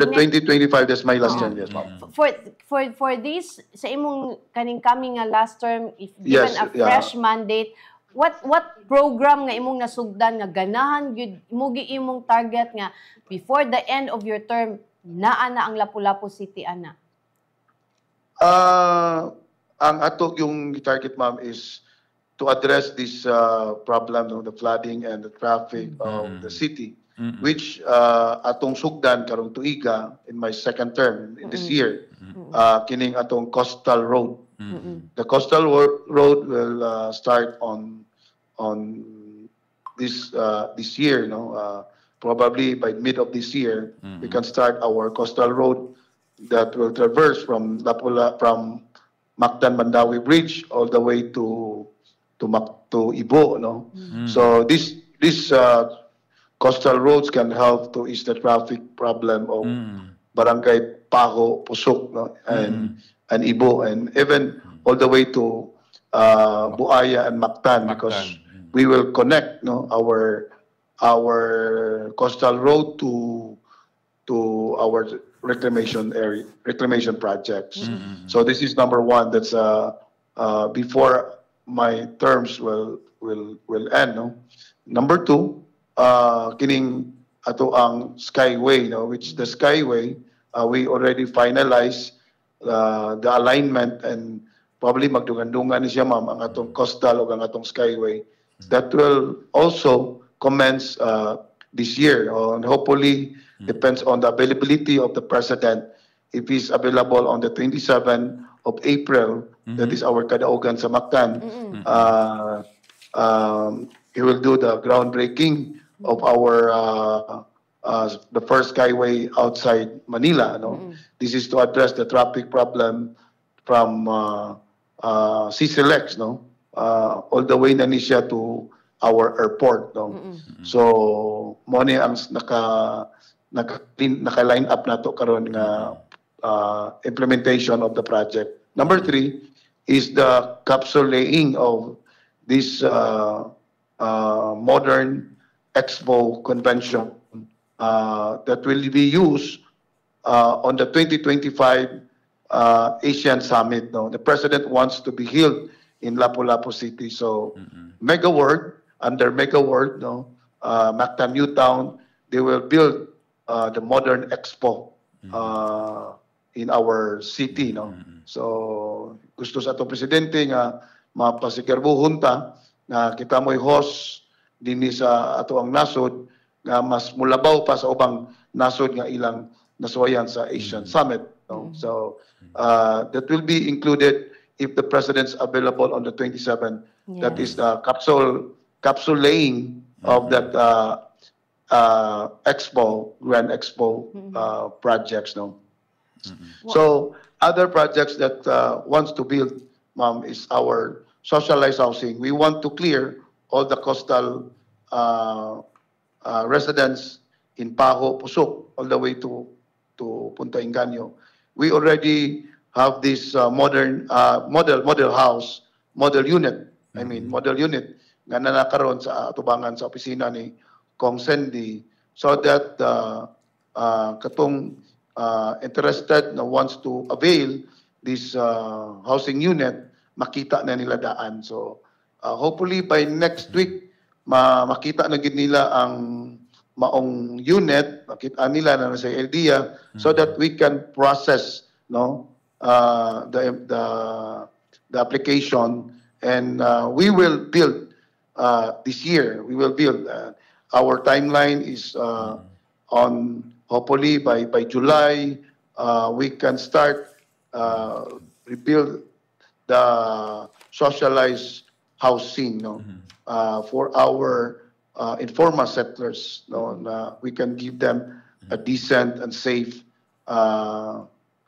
Speaker 4: the 2025, that's my last term. Yes, ma'am.
Speaker 2: For this sa imong kaning coming nga last term, if given
Speaker 4: Yes,
Speaker 2: a fresh mandate, what program nga imong nasugdan nga ganahan gyud mugi imong target nga before the end of your term naa na ang Lapu-Lapu City ana?
Speaker 4: Ang ato yung target, ma'am, is to address this problem, no, the flooding and the traffic of the city, which atong sugdan karong tuiga in my second term in this year, kining atong coastal road. The coastal road will start on this year, no. Probably by mid of this year, we can start our coastal road that will traverse from Mactan Mandaue Bridge all the way to Ibo, no. So this coastal roads can help to ease the traffic problem of Barangay Paho, Pusok, no, and Ibo, and even all the way to Buaya and Mactan, because we will connect, no, our coastal road to our reclamation projects. So this is number 1. That's before my terms will end, no. Number 2, kining ato ang Skyway, no, which the Skyway we already finalized the alignment, and probably magdungan-dungan ni siya, ma'am, ang atong coastal o ang atong Skyway that will also commence this year, and hopefully depends on the availability of the president. If he's available on the 27th of April, that is our kadaugan sa Mactan, he will do the groundbreaking of our the first Skyway outside Manila, no. This is to address the traffic problem from CCLX, no, all the way na ni siya to our airport, no. So mo ni ang naka-line up nato karon nga implementation of the project. Number 3 is the capsule laying of this modern Expo convention that will be used on the 2025 Asian Summit, no. The president wants to be held in Lapu-Lapu City, so Mega World under Mega World, no, Mactan Newtown, they will build the modern expo in our city, no. So gusto sa ato presidente nga mapasikarbuhon ta na kita mo'y host dinhi sa ato ang nasod nga mas mulabaw pa sa ubang nasod nga ilang nasuwayan sa Asian Summit, no. So that will be included if the president's available on the 27th. That is the capsule laying of that expo, Grand Expo projects, no. So other projects that wants to build, ma'am, is our socialized housing. We want to clear all the coastal residents in Paho, Pusok, all the way to Punta Inganyo. We already have this model house, model unit. I mean, model unit nga nanakaroon sa atubangan sa opisina ni Kong Sandy, so that katong interested na wants to avail this housing unit, makita na nila daan. So hopefully by next week makita na gid nila ang maong unit, makita nila na sa LDA, so that we can process, no, the application, and we will build this year. We will build. Our timeline is on, hopefully by July, we can start rebuild the socialized housing, no, for our informal settlers, no, na we can give them a decent and safe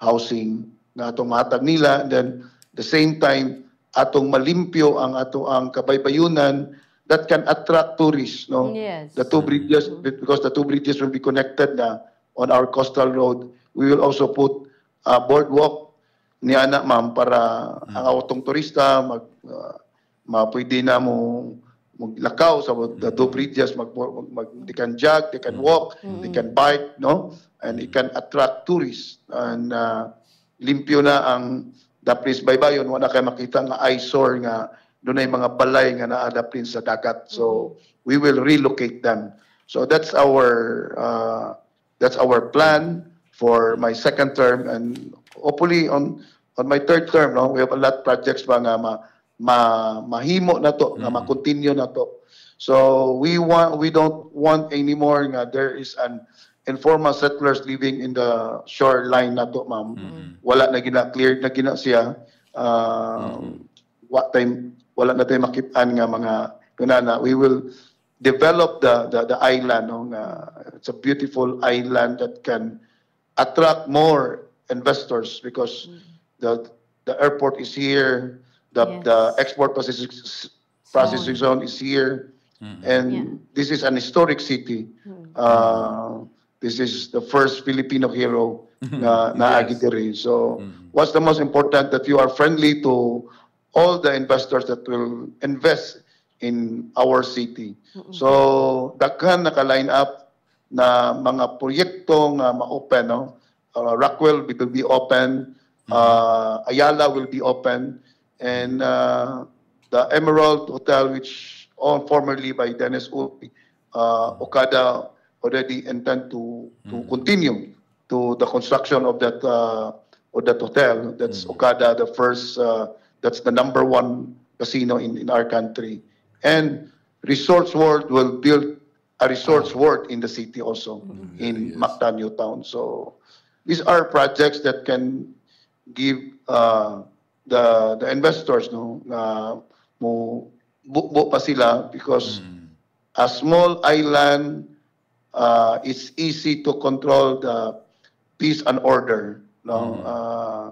Speaker 4: housing na atong matag nila, and then the same time atong malimpyo ang kabaybayunan that can attract tourists, no.
Speaker 2: Yes.
Speaker 4: The two bridges, because the two bridges will be connected na on our coastal road. We will also put a boardwalk ni ana, ma'am, para ang atong turista pwede na mo maglakaw sa the two bridges, they can jog, they can walk, they can bike, no, and it can attract tourists, and limpyo na ang the place baybayon, wala kay makita nga eyesore nga dunay mga balay nga naadapin sa dagat. So we will relocate them. So that's our plan for my second term, and hopefully on my third term, no, we have a lot of projects pa nga mahimo na to, nga ma-continue na to. So we don't want anymore nga there is an informal settlers living in the shoreline na to, ma'am. Wala na cleared na siya. What time wala na tayo makitaan nga mga kunana. We will develop the island, no, it's a beautiful island that can attract more investors because the airport is here, the export processing zone is here, and this is an historic city. This is the first Filipino hero na Agidiri. So what's the most important, that you are friendly to all the investors that will invest in our city. So daghan naka-line up na mga proyekto nga ma-open, no. Rockwell will be open, Ayala will be open, and the Emerald Hotel, which owned formerly by Dennis Upi, Okada already intend to continue to the construction of that hotel. That's Okada, the first, that's the #1 casino in our country. And Resorts World will build a Resorts World in the city also, in Mactan Newtown. So these are projects that can give the investors, no, mo bukbo pa sila, because a small island, it's easy to control the peace and order, no,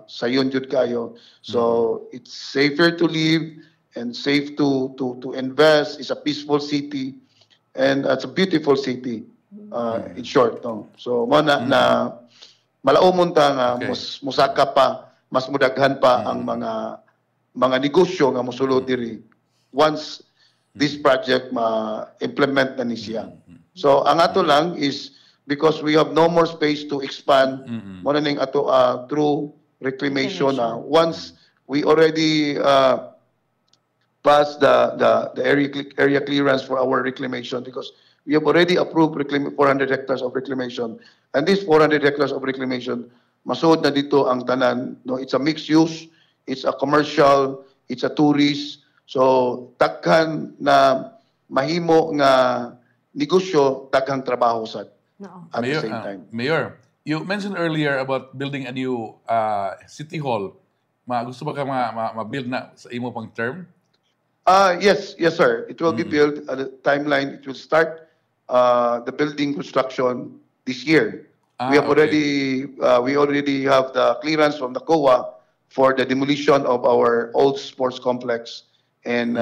Speaker 4: sayon jud kayo. So it's safer to live and safe to invest. It's a peaceful city, and it's a beautiful city, in short, no. So na malaumon ta nga musaka pa, mas mudaghan pa ang mga negosyo nga mosulod diri once this project ma-implement na ni siya. So ang ato lang is, because we have no more space to expand, mo na ning ato through reclamation. Once we already pass the area clearance for our reclamation because we have already approved 400 hectares of reclamation. And this 400 hectares of reclamation, masuod na dito ang tanan. No? It's a mixed use, it's a commercial, it's a tourist. So, takhan na mahimo nga negosyo, taghang trabaho sad at the same time.
Speaker 1: Mayor, you mentioned earlier about building a new city hall. Gusto ba ka ma-build na sa imo pang term?
Speaker 4: Yes, sir. It will be built at a timeline. It will start the building construction this year. We already have the clearance from the COA for the demolition of our old sports complex and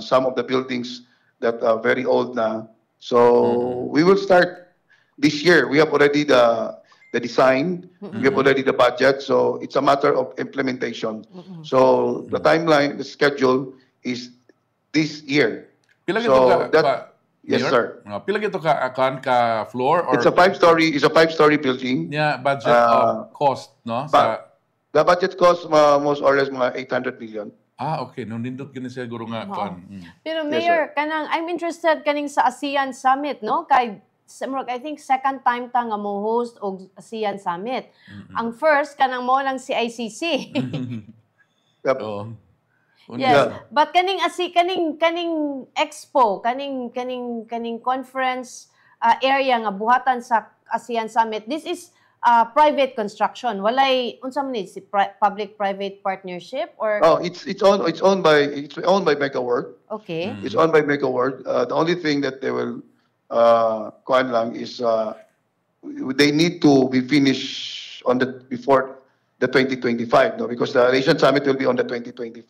Speaker 4: some of the buildings that are very old now. So we will start this year. We have already the design. We have already the budget. So it's a matter of implementation. So the timeline, the schedule is this year.
Speaker 1: Pila
Speaker 4: So
Speaker 1: gito
Speaker 4: yes,
Speaker 1: Mayor?
Speaker 4: sir.
Speaker 1: Pila gito ka floor or
Speaker 4: It's a five-story building.
Speaker 1: yeah, budget of cost, no?
Speaker 4: The budget cost most or less mga 800 million.
Speaker 1: Okay. Nung nindot gini siguro nga kuan.
Speaker 2: Pero
Speaker 4: Yes,
Speaker 2: Mayor, kanang I'm interested kaning sa ASEAN Summit, no? Kay I think second time ta nga mo host og ASEAN Summit. Ang first kanang mo lang si ICC.
Speaker 4: Yep.
Speaker 1: Oh.
Speaker 2: Yes,
Speaker 4: Yeah.
Speaker 2: but kaning expo, kaning conference area nga buhatan sa ASEAN Summit. This is private construction. Walay unsa man ni public-private partnership or
Speaker 4: It's owned by MegaWorld.
Speaker 2: okay.
Speaker 4: It's owned by MegaWorld. The only thing that they will kuan lang is they need to be finished before the 2025, no? Because the Asian Summit will be on the 2025.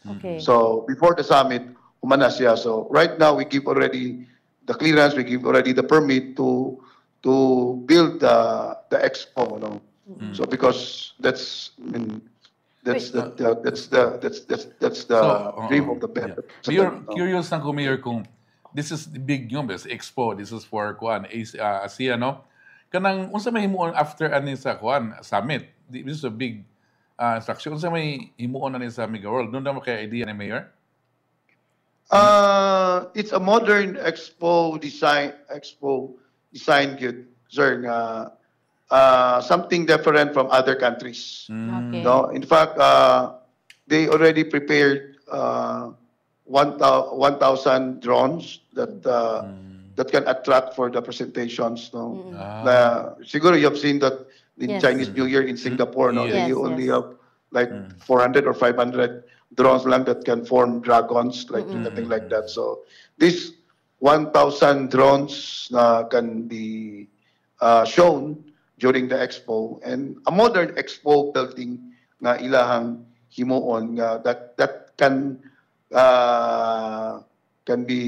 Speaker 2: Okay.
Speaker 4: So before the summit, humana siya. So right now we give already the clearance, we give already the permit to build the expo, no. So because that's the dream of the band.
Speaker 1: Yeah. Mayor, curious lang ko, Mayor, kung this is the big expo, this is for kuan ASEAN, no? Kanang unsa may himuon after ani sa kuan summit? This is a big instruction. Unsa may himuon ani sa MegaWorld? Doon na kay idea ni Mayor?
Speaker 4: It's a modern expo design good, sir, nga something different from other countries.
Speaker 2: Okay.
Speaker 4: No, in fact, they already prepared 1,000 drones that can attract for the presentations. No, siguro you have seen that in
Speaker 2: Yes.
Speaker 4: Chinese New Year in Singapore. No,
Speaker 2: Yes,
Speaker 4: you only
Speaker 2: yes.
Speaker 4: have like 400 or 500 drones lang that can form dragons, like something like that. So this 1,000 drones can be shown during the expo, and a modern expo building na ilahang himuon that can be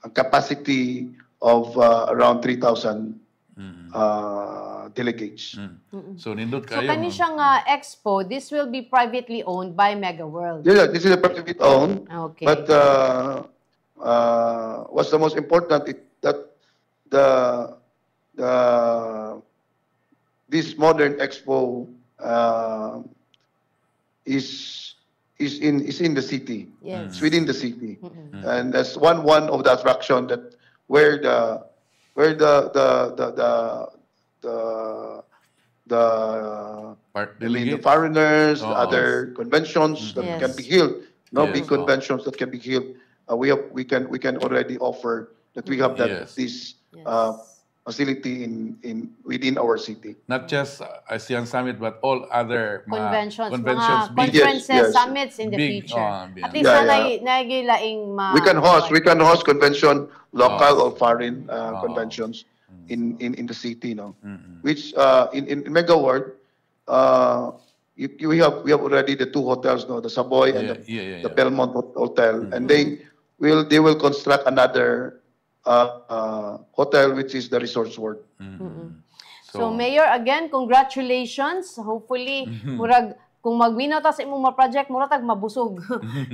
Speaker 4: a capacity of around 3,000 delegates.
Speaker 1: So nindot
Speaker 2: So
Speaker 1: kayo.
Speaker 2: kani siyang expo, this will be privately owned by MegaWorld.
Speaker 4: Yeah, this is a private owned.
Speaker 2: Okay.
Speaker 4: But what's the most important is that this modern expo is in the city.
Speaker 2: Yes.
Speaker 4: It's within the city, and that's one of the attraction that where the foreigners, the other conventions that
Speaker 2: Yes.
Speaker 4: can be held, no
Speaker 1: Yes,
Speaker 4: big conventions that can be held. We can already offer that we have that
Speaker 1: Yes.
Speaker 4: this
Speaker 2: Yes.
Speaker 4: facility within our city.
Speaker 1: Not just ASEAN Summit, but all other
Speaker 2: Conventions, mga
Speaker 1: big,
Speaker 2: conferences,
Speaker 4: Yes, yes.
Speaker 2: summits in the
Speaker 1: Big,
Speaker 2: future.
Speaker 1: big.
Speaker 2: At least
Speaker 4: Yeah,
Speaker 2: na
Speaker 4: yeah.
Speaker 2: nagilaing
Speaker 4: We can host convention, local or foreign conventions in the city, no. Which in MegaWorld, we have already the two hotels, no, the Savoy and the Belmont Hotel, and they will construct another hotel, which is the Resorts World.
Speaker 2: So, Mayor, again, congratulations. Hopefully, murag kung magminaw ta sa imong mga project, murag tag mabusog.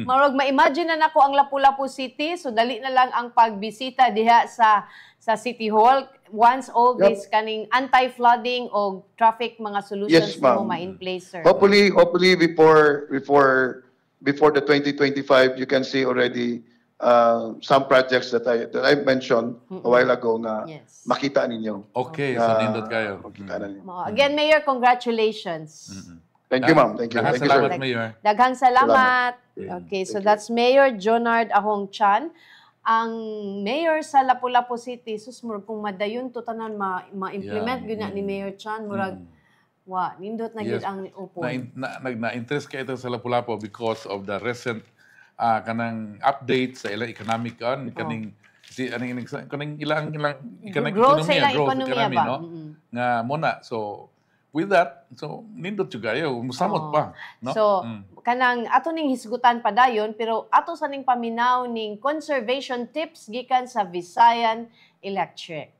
Speaker 2: Murag ma-imagine na nako ang Lapu-Lapu City, so dali na lang ang pagbisita diha sa City Hall once all this kaning anti-flooding o traffic mga solutions
Speaker 4: Yes, ma'am.
Speaker 2: mo ma-in place, sir.
Speaker 4: Hopefully before before the 2025, you can see already some projects that I mentioned a while ago na
Speaker 2: Yes.
Speaker 4: makita ninyo.
Speaker 1: Okay, so
Speaker 4: Na
Speaker 1: nindot kayo.
Speaker 4: makita na ninyo.
Speaker 2: Again, Mayor, congratulations.
Speaker 4: Thank you, ma'am. Thank you. Thank you, sir.
Speaker 1: Salamat, Mayor.
Speaker 2: Daghang salamat.
Speaker 1: Salamat.
Speaker 2: Okay, so that's Mayor Jonard Ahong Chan. Ang mayor sa Lapu-Lapu City, susmur kung madayon to tanan ma-implement
Speaker 1: Yeah.
Speaker 2: gyud ni Mayor Chan murag wa nindot na gyud
Speaker 1: Yes.
Speaker 2: ang upo.
Speaker 1: Na-interest ka ito sa Lapu-Lapu because of the recent kanang update sa ilang economic kaning ilang kanang
Speaker 2: Growth sa ilang
Speaker 1: growth
Speaker 2: ekonomiya
Speaker 1: economy,
Speaker 2: ba?
Speaker 1: no? Nga muna. So with that, so nindot jud kayo, musamot pa, no?
Speaker 2: So, kanang ato ning hisgutan pa dayon pero ato sa ning paminaw ning conservation tips gikan sa Visayan Electric.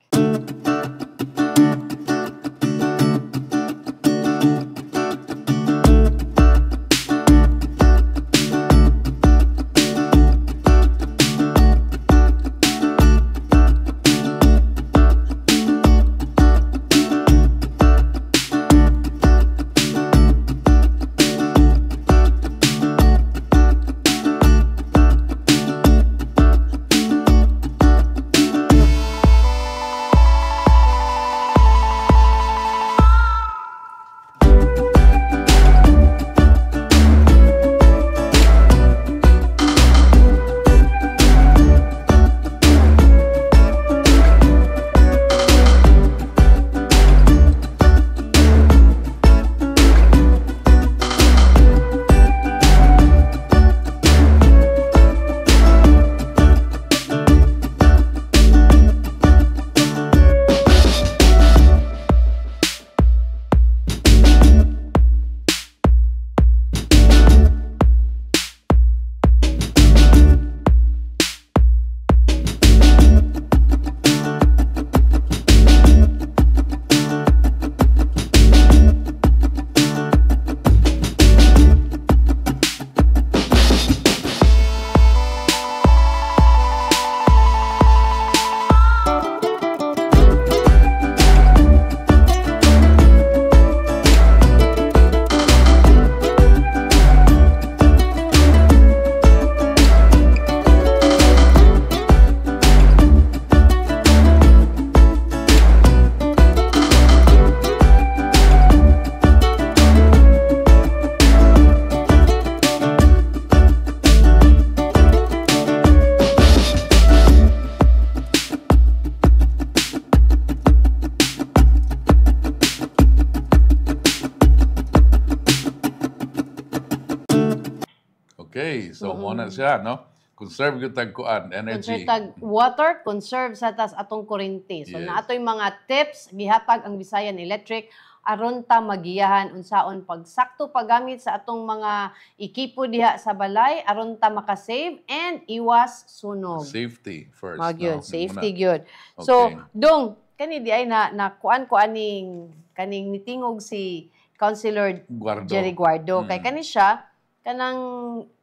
Speaker 1: Okay, so mo na siya, no? Conserve yung tagkuan, energy.
Speaker 2: Conserve tag water, conserve sa tas atong kuryente. So
Speaker 1: Yes.
Speaker 2: naatoy mga tips gihatag ang Visayan Electric aron ta magiyahan unsaon pagsakto paggamit sa atong mga ekipo diha sa balay aron ta makasave and iwas sunog.
Speaker 1: Safety first.
Speaker 2: Mga gyud,
Speaker 1: no?
Speaker 2: safety
Speaker 1: Muna.
Speaker 2: gyud. So,
Speaker 1: Okay.
Speaker 2: dong kani di ay na kuan ning kaning nitingog si Councilor
Speaker 1: Guardo.
Speaker 2: Jerry Guardo kay kani siya kanang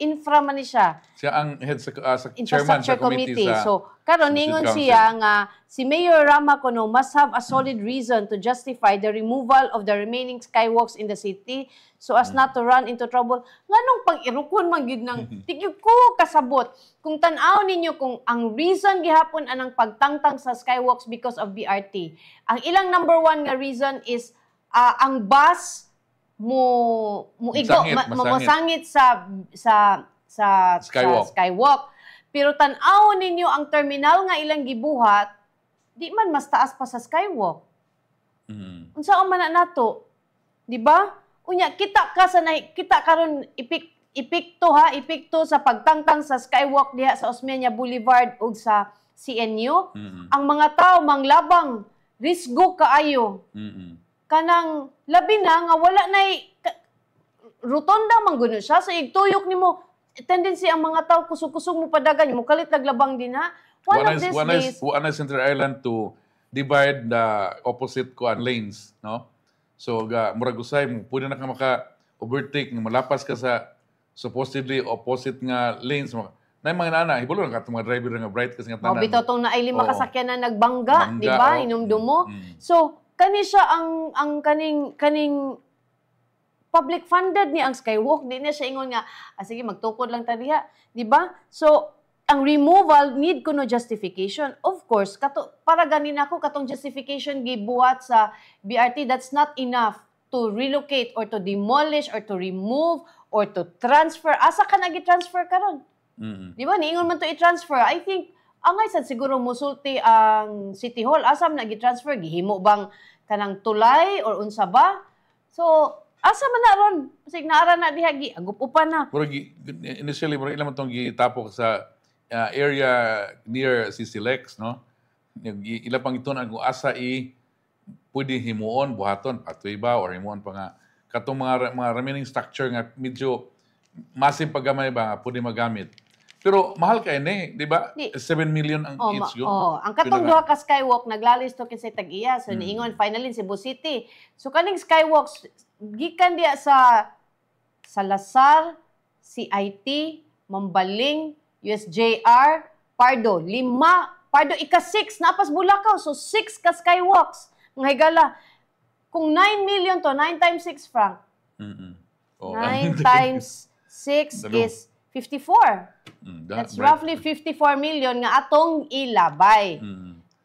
Speaker 2: infra man ni siya.
Speaker 1: Siya ang head sa chairman
Speaker 2: Infrastructure
Speaker 1: sa committee
Speaker 2: Committee.
Speaker 1: sa
Speaker 2: So, karon
Speaker 1: City
Speaker 2: ningon
Speaker 1: Council.
Speaker 2: siya nga si Mayor Rama Cono must have a solid reason to justify the removal of the remaining skywalks in the city so as not to run into trouble. Nganong pag-irukon man gyud ng tigyo ko kasabot. Kung tan-aw ninyo kung ang reason gihapon anang pagtangtang sa skywalks because of BRT. Ang ilang number one nga reason is ang bus mo masangit sa
Speaker 1: Skywalk.
Speaker 2: skywalk. Pero tan-aw ninyo ang terminal nga ilang gibuhat, di man mas taas pa sa skywalk. Unsaon man na nato? Di ba? Unya kita karon ipikto sa pagtangtang sa skywalk diha sa Osmeña Boulevard ug sa CNU. Ang mga tao manglabang risgo kaayo. Kanang labi na nga wala nay rotonda man guno siya sa igtuyok nimo tendency ang mga tao kusog-kusog mo padagan mo kalit naglabang din ha one of these days
Speaker 1: One is Center Island to divide the opposite lanes, no? So murag usay mo pwede na ka maka overtake nga malapas ka sa supposedly opposite nga lanes mo. Nay mga nana, hibulo na ka mga driver nga bright kasi nga tanan.
Speaker 2: bitaw tong naay lima
Speaker 1: Oo.
Speaker 2: kasakyan na nagbangga,
Speaker 1: Bangga,
Speaker 2: di ba?
Speaker 1: oo.
Speaker 2: Inumdum mo. So kani siya ang kaning public funded ni ang Skywalk, di na siya ingon nga sige magtukod lang ta diha, di ba? So ang removal need kuno justification. Of course, para ganin ako katong justification gibuhat sa BRT, that's not enough to relocate or to demolish or to remove or to transfer. Asa ka nagi-transfer karon? Di ba? Niingon man to i-transfer. I think angay sad siguro musulti ang City Hall. Asam nagi-transfer? Gihimo bang kanang tulay or unsa ba? So, asa man na ron? Kasi naara na diha, agupupan na.
Speaker 1: Pero initially, pero ilan man itong gitapok sa area near CCLEX, no? Ilan pang ito na kung asa pwede himuon, buhaton, patoy ba, or himuon pa nga. Katong mga remaining structure nga medyo massive paggamay ba, pwede magamit. Pero mahal kayo di ba? 7 million ang each yun.
Speaker 2: Ang katong duha ka Skywalk, naglalis to kinsa tag-iya. So, niingon, finally, Cebu City. So, kaning Skywalks, gikan diya sa Salazar, CIT, Mambaling, USJR, Pardo. 5, Pardo, ika-6, napas Bulacau. So, 6 ka Skywalks. Mga higala. Kung 9 million to, 9 times 6 franc. 9 times 6 is 54. That's roughly 54 million nga atong ilabay.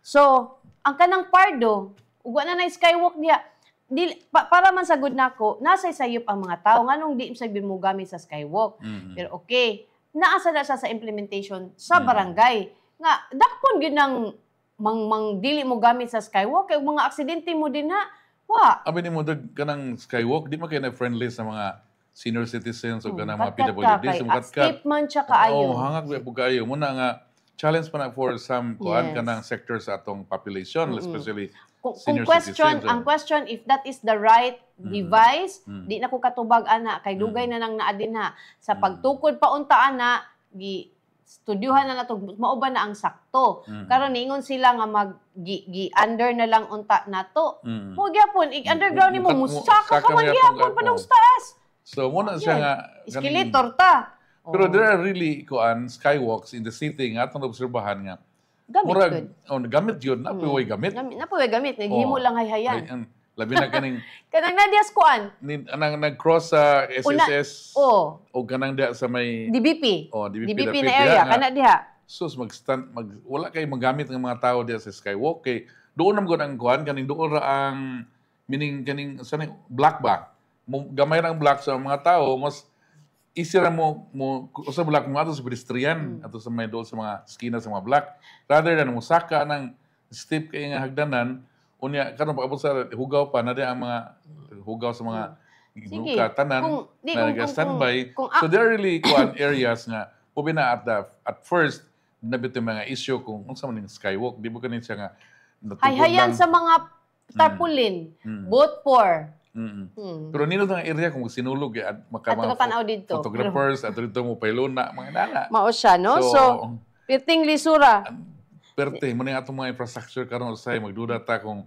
Speaker 2: So, ang kanang Pardo, ugwa na Skywalk diha, para man sagod nako, nasa sayop ang mga tao nganong di sabi mo gamit sa Skywalk. Pero okay, naasa na siya sa implementation sa barangay. Nga dakpon gyud nang mang dili mo gamit sa Skywalk kay mga aksidente mo din ha. Wa.
Speaker 1: Abi ni mo kanang Skywalk, di man kay na friendly sa mga senior citizens o kanang mga PWDs.
Speaker 2: Escape man siya kaayo.
Speaker 1: Hangak po kaayo. Muna nga, challenge pa na for some kanang sector sa atong population, especially senior citizens.
Speaker 2: Ang question, if that is the right device, di na ko katubag ana, kay dugay na nang naadin ha. Sa pagtukod pa unta ana, studyuhan na nato, mauban na ang sakto. Karon niingon sila nga under na lang unta nato. Mo gyapon, underground nimo musaka ka man gyapon pa sa taas.
Speaker 1: So, muna siya nga...
Speaker 2: Escalator ta.
Speaker 1: Pero there are really, skywalks in the city nga, atong obserbahan nga. Gamit yun. Napuway gamit.
Speaker 2: Napuway gamit. Naghimo lang hayhayan.
Speaker 1: Labi na kaning...
Speaker 2: Kanang nadias kuan.
Speaker 1: Nag-cross sa SSS. O kanang diha sa may...
Speaker 2: DBP.
Speaker 1: DBP
Speaker 2: na area. Kana diha.
Speaker 1: Sus, wala kayo magamit ng mga tao diha sa skywalk. Kay doon naman ang kuan, kaning doon ra ang... Meaning, kaning black ba? Gamay ng black sa mga tao, mas isira mo sa black mo ato sa pedestrian, ato sa may doon sa mga skina sa mga black. Rather than mo saka ng steep kay nga hagdanan, unya karon paabot sa hugaw pa na ang mga hugaw sa mga tanan na nag-standby. So there are really areas nga pubi na at first nabito mga issue kung unsa man ning skywalk, di ba kanin siya nga
Speaker 2: hayhayan sa mga tarpaulin, boat for
Speaker 1: pero nino ang area kung sinulog at
Speaker 2: makatanaw dito
Speaker 1: photographers at dito mo pailuna mga nana
Speaker 2: mao siya no so piting lisura
Speaker 1: perte mo na atong mga infrastructure karon usay magduda ta kung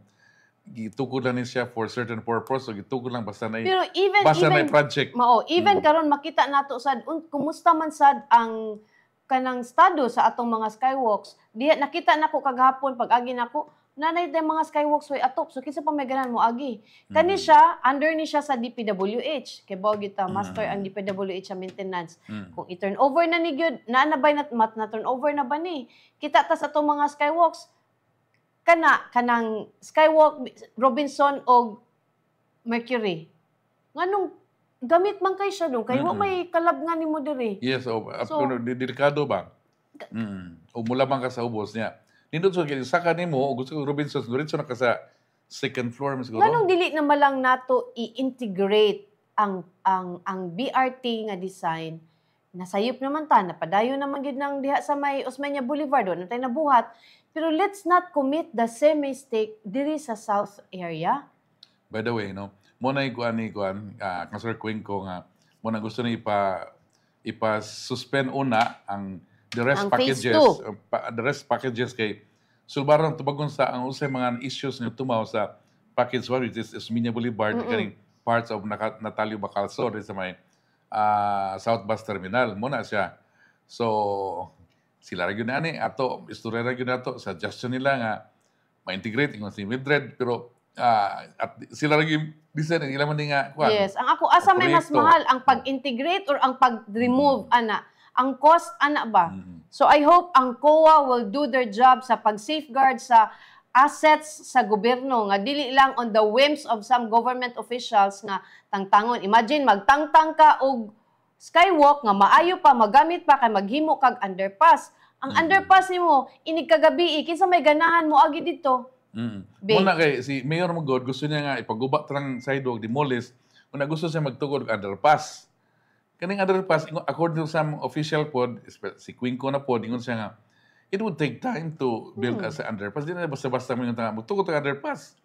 Speaker 1: gitukod lang siya for certain purpose o gitukod lang basta na project
Speaker 2: even karon makita nato sad kumusta man sad ang kanang estado sa atong mga skywalks diha nakita nako kagahapon pag agi nako nanay day mga skywalks way atop so kinsa pa may ganan mo agi kani siya under ni siya sa DPWH kay bao kita master ang DPWH sa maintenance kung i-turn over na ni gyud naanabay na turn over na ba ni kita ta sa atong mga skywalks kanang skywalk Robinson o Mercury nganong gamit man kay siya dong kay wa may kalabngan nimo diri
Speaker 1: yes delikado ba o mula bang ka sa ubos niya nindot so saka nimo gusto ko Robinson diretso na ka sa second floor siguro.
Speaker 2: Nganong dili na malang nato i-integrate ang BRT nga design nasayop naman ta napadayon naman gid nang diha sa may Osmeña Boulevard do natay nabuhat pero let's not commit the same mistake diri sa south area.
Speaker 1: By the way no mo na ikuan Councilor Cuenco nga mo na gusto ni ipa-suspend una ang the rest packages kay sulbaran tubagon sa ang usay mga issues nga tumaw sa package 1 which is Osmeña Boulevard kaning parts of Natalio Bacalso sa may South Bus Terminal mo na siya so sila ra gyud ani ato istorya ra gyud nato suggestion nila nga ma-integrate ingon si Mildred pero at sila lagi design ila man din nga kuan.
Speaker 2: Yes, ang ako asa may mas
Speaker 1: proyekto.
Speaker 2: mahal ang pag-integrate or ang pag-remove ana. Ang cost ana ba? So I hope ang COA will do their job sa pag-safeguard sa assets sa gobyerno nga dili lang on the whims of some government officials nga tangtangon. Imagine magtangtang ka og skywalk nga maayo pa magamit pa kay maghimo kag underpass. Ang underpass nimo inig kagabi kinsa may ganahan mo agi dito. Big.
Speaker 1: Muna kay si Mayor Magod gusto niya nga ipaguba trang sidewalk demolish. Una gusto siya magtukod og underpass. Kaning underpass according to some official pod si Quinco na pod ingon siya nga it would take time to build as an underpass. Di na basta-basta mo yung tanga. Magtukot ang underpass.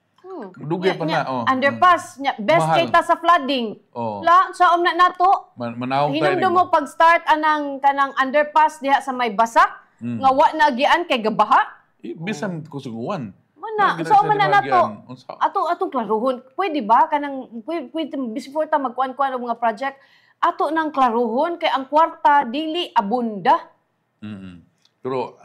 Speaker 1: Dugay pa na. Oh.
Speaker 2: Underpass. Best
Speaker 1: Mahal.
Speaker 2: kita sa flooding.
Speaker 1: Oh.
Speaker 2: La, sa na nato.
Speaker 1: Manawag tayo.
Speaker 2: Hinumdo mo pag-start kanang underpass diha sa may basak. Nga wa na agian kay gabaha.
Speaker 1: Bisan kusuguan.
Speaker 2: Mana, so man na nato. Atong klaruhon. Pwede ba kanang pwede before ta magkuan-kuan og mga project ato nang klaruhon kay ang kwarta dili abunda.
Speaker 1: Pero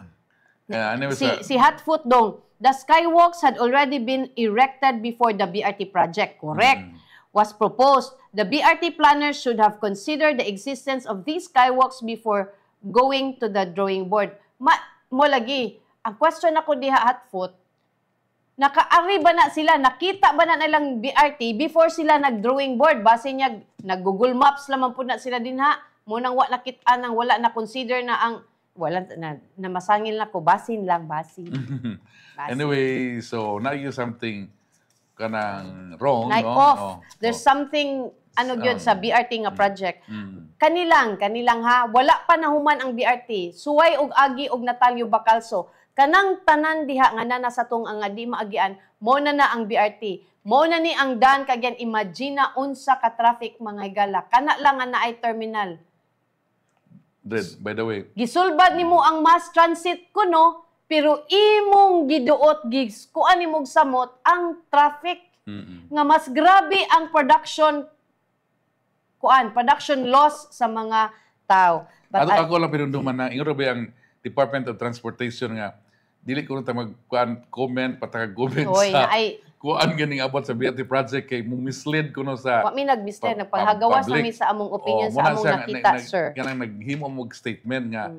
Speaker 1: anyway,
Speaker 2: Si Hatfoot dong, the skywalks had already been erected before the BRT project. Correct. Was proposed. The BRT planners should have considered the existence of these skywalks before going to the drawing board. Mo lagi, ang question ako diha Hatfoot, nakaari ba na sila, nakita ba na nilang BRT before sila nag-drawing board? Base niya, nag-Google Maps lamang po na sila din ha. Munang wa nakita nang wala na consider na ang wala na masangil na ko basin.
Speaker 1: Anyway, so now you something kanang wrong,
Speaker 2: Like
Speaker 1: no?
Speaker 2: off. There's something gyud sa BRT nga project. Kanilang ha, wala pa nahuman ang BRT. Suway og agi og Natalio Bacalso. Kanang tanan diha nga na sa tong nga di maagian, mo na ang BRT. Mo na ni ang dan kagyan imagine na unsa ka traffic mga higala. Kana lang nga naay terminal.
Speaker 1: By the way,
Speaker 2: Gisulbad nimo ang mass transit kuno, pero imong giduot gigs kuan nimog samot ang traffic. Nga mas grabe ang production loss sa mga tao. But
Speaker 1: ako lang pinunduman na ingro ba ang Department of Transportation nga dili ko ta mag-comment pataka-comment sa kuan ganing abot sa BRT project kay mo mislead kuno sa
Speaker 2: wa mi nag-mislead nagpaghagawas na mi sa among opinion sa among nakita sir.
Speaker 1: Kanang naghimo mo statement nga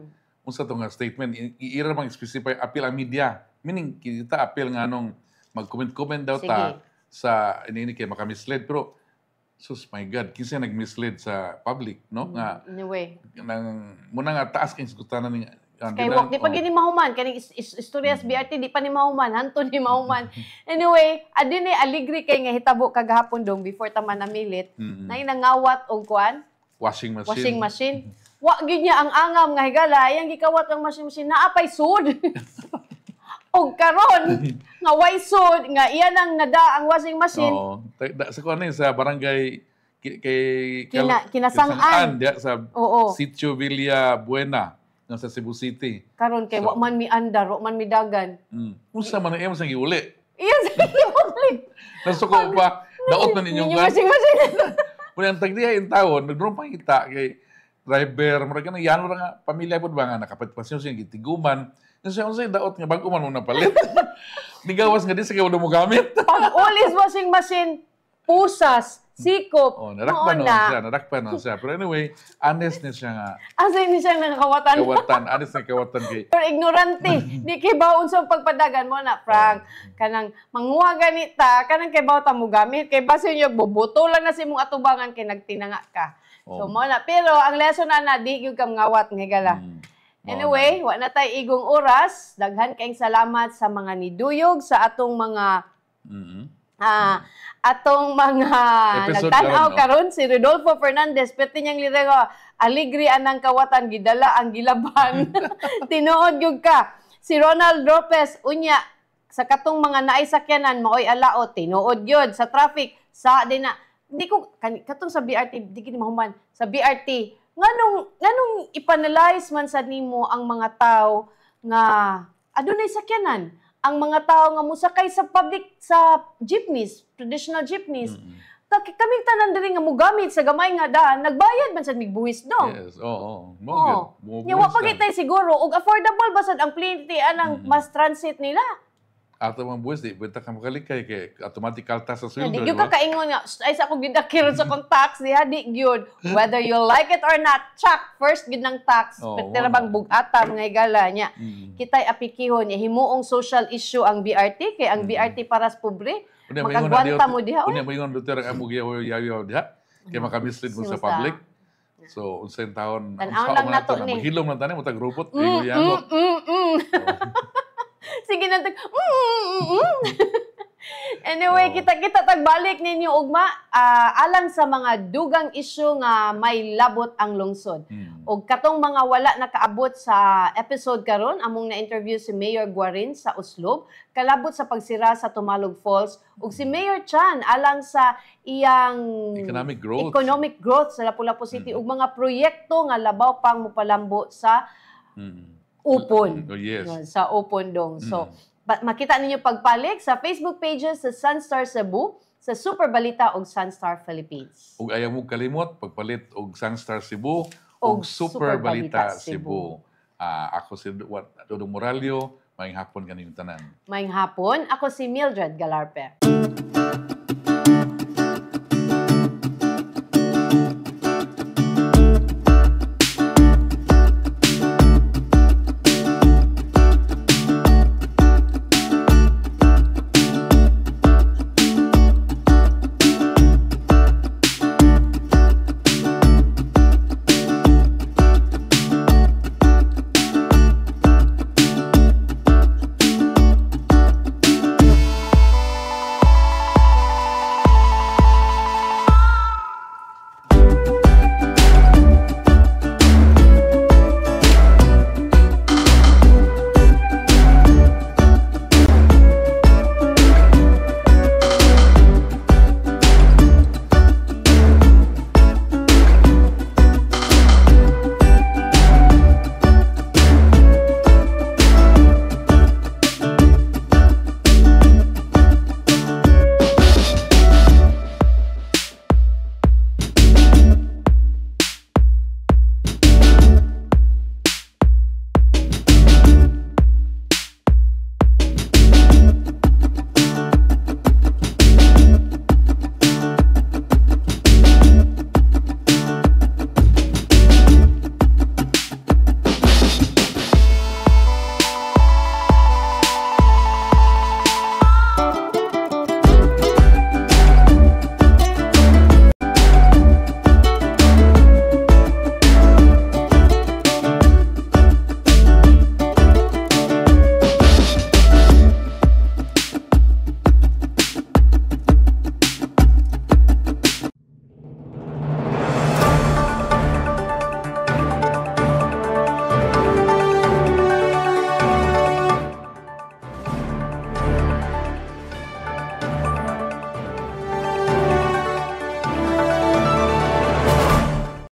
Speaker 1: unsa to nga statement iira mang specify appeal ang media. Meaning kita appeal nga anong mag-comment daw ta sa ini kay maka-mislead pero sus my god kinsa nag-mislead sa public no nga
Speaker 2: anyway
Speaker 1: nang muna nga taas kay sukutanan ni
Speaker 2: Skywalk, di pa gini mahuman. Kaning istorya sa BRT, di pa ni mahuman. Hanton ni mahuman. Anyway, adin ay aligri kay nga hitabo kagahapon dong before tama namilit. Na nangawat og kuan?
Speaker 1: Washing
Speaker 2: machine. Wa gyud niya ang angam nga higala, yang gikawat ang washing machine naapay sud. Og karon nga way sud nga iyan ang nada ang washing machine.
Speaker 1: Sa kuan sa barangay
Speaker 2: Kinasangan
Speaker 1: diya sa Sitio Villa Buena sa Cebu City.
Speaker 2: Karon kay wa man mi andar, wa man mi dagan.
Speaker 1: Unsa man ay sa giuli?
Speaker 2: Iya sa giuli.
Speaker 1: Nasuko pa daot man inyong gan. Muna ang tagdiha in taon, nagdrong pangita kay driver, mura ka na yan, mura nga, pamilya po ba nga, nakapatpasyon siya, gitiguman. Siya, unsay daot nga, bago man mo napalit. Nigawas nga din sa kayo mo gamit.
Speaker 2: Pag-ulis washing machine, pusas, sikop.
Speaker 1: Narakpan na siya. Pero anyway, honest na siya nga.
Speaker 2: Asa ni siya nakakawatan?
Speaker 1: Honest na kawatan kay.
Speaker 2: Pero ignorante. Di kay baon sa pagpadagan mo na, Frank. Kanang manguha ganita, kanang kay baon ta mo gamit. Kay base nyo, bubuto lang na si mong atubangan kay nagtinanga ka. So mo na. Pero ang lesson na di yung kam ngawat ng higala. Anyway, wa na tayo igong oras. Daghan kayong salamat sa mga niduyog, sa atong mga nagtanaw karon si Rodolfo Fernandez pwede niyang lirego aligri anang kawatan gidala ang gilaban tinuod gyud ka si Ronald Lopez unya sa katong mga naay sakyanan maoy alao tinuod gyud sa traffic sa di na di ko katong sa BRT di gid mahuman sa BRT nganong ipanalize man sa nimo ang mga tao nga adunay sakyanan ang mga tao nga musakay sa public sa jeepneys, traditional jeepneys. Kami tanan diri nga mogamit sa gamay nga daan, nagbayad man sad migbuhis dong.
Speaker 1: Yes, oo.
Speaker 2: Nya wa pagitay siguro og affordable basad ang plenty anang mass transit nila.
Speaker 1: ato mga buwis, di bita ka makalikay kay automatic kalta sa sweldo.
Speaker 2: Di gyud ka kaingon nga, ay sa akong gidakir sa kong tax diha, di gyud. Whether you like it or not, check first gyud ng tax.
Speaker 1: Oh,
Speaker 2: Pero bang bugata mga higala niya.
Speaker 1: Mm.
Speaker 2: Kitay apikihon niya himuong social issue ang BRT kay ang BRT para sa pobre. Makagwanta mo diha.
Speaker 1: Unya mayon Duterte ang yaw diha kay makamislead mo sa public. So unsay taon
Speaker 2: Tanaw lang nato ni.
Speaker 1: Maghilom lang tani mo tag robot kay yagot.
Speaker 2: Sige na Anyway, kita tagbalik ninyo ugma alang sa mga dugang issue nga may labot ang lungsod. Og katong mga wala nakaabot sa episode karon, among na-interview si Mayor Guarin sa Uslob, kalabot sa pagsira sa Tumalog Falls, ug si Mayor Chan alang sa iyang economic growth sa Lapu-Lapu City ug mga proyekto nga labaw pang mopalambo sa Upon.
Speaker 1: Oh, yes.
Speaker 2: Sa Upon dong. So, makita ninyo pagpalik sa Facebook pages sa Sunstar Cebu, sa Super Balita ug Sunstar Philippines.
Speaker 1: Ug ayaw mo kalimot pagpalit og Sunstar Cebu ug Super Balita Cebu. Ako si Dodong Moralio, maayong hapon kaning tanan.
Speaker 2: Maayong hapon, ako si Mildred Galarpe.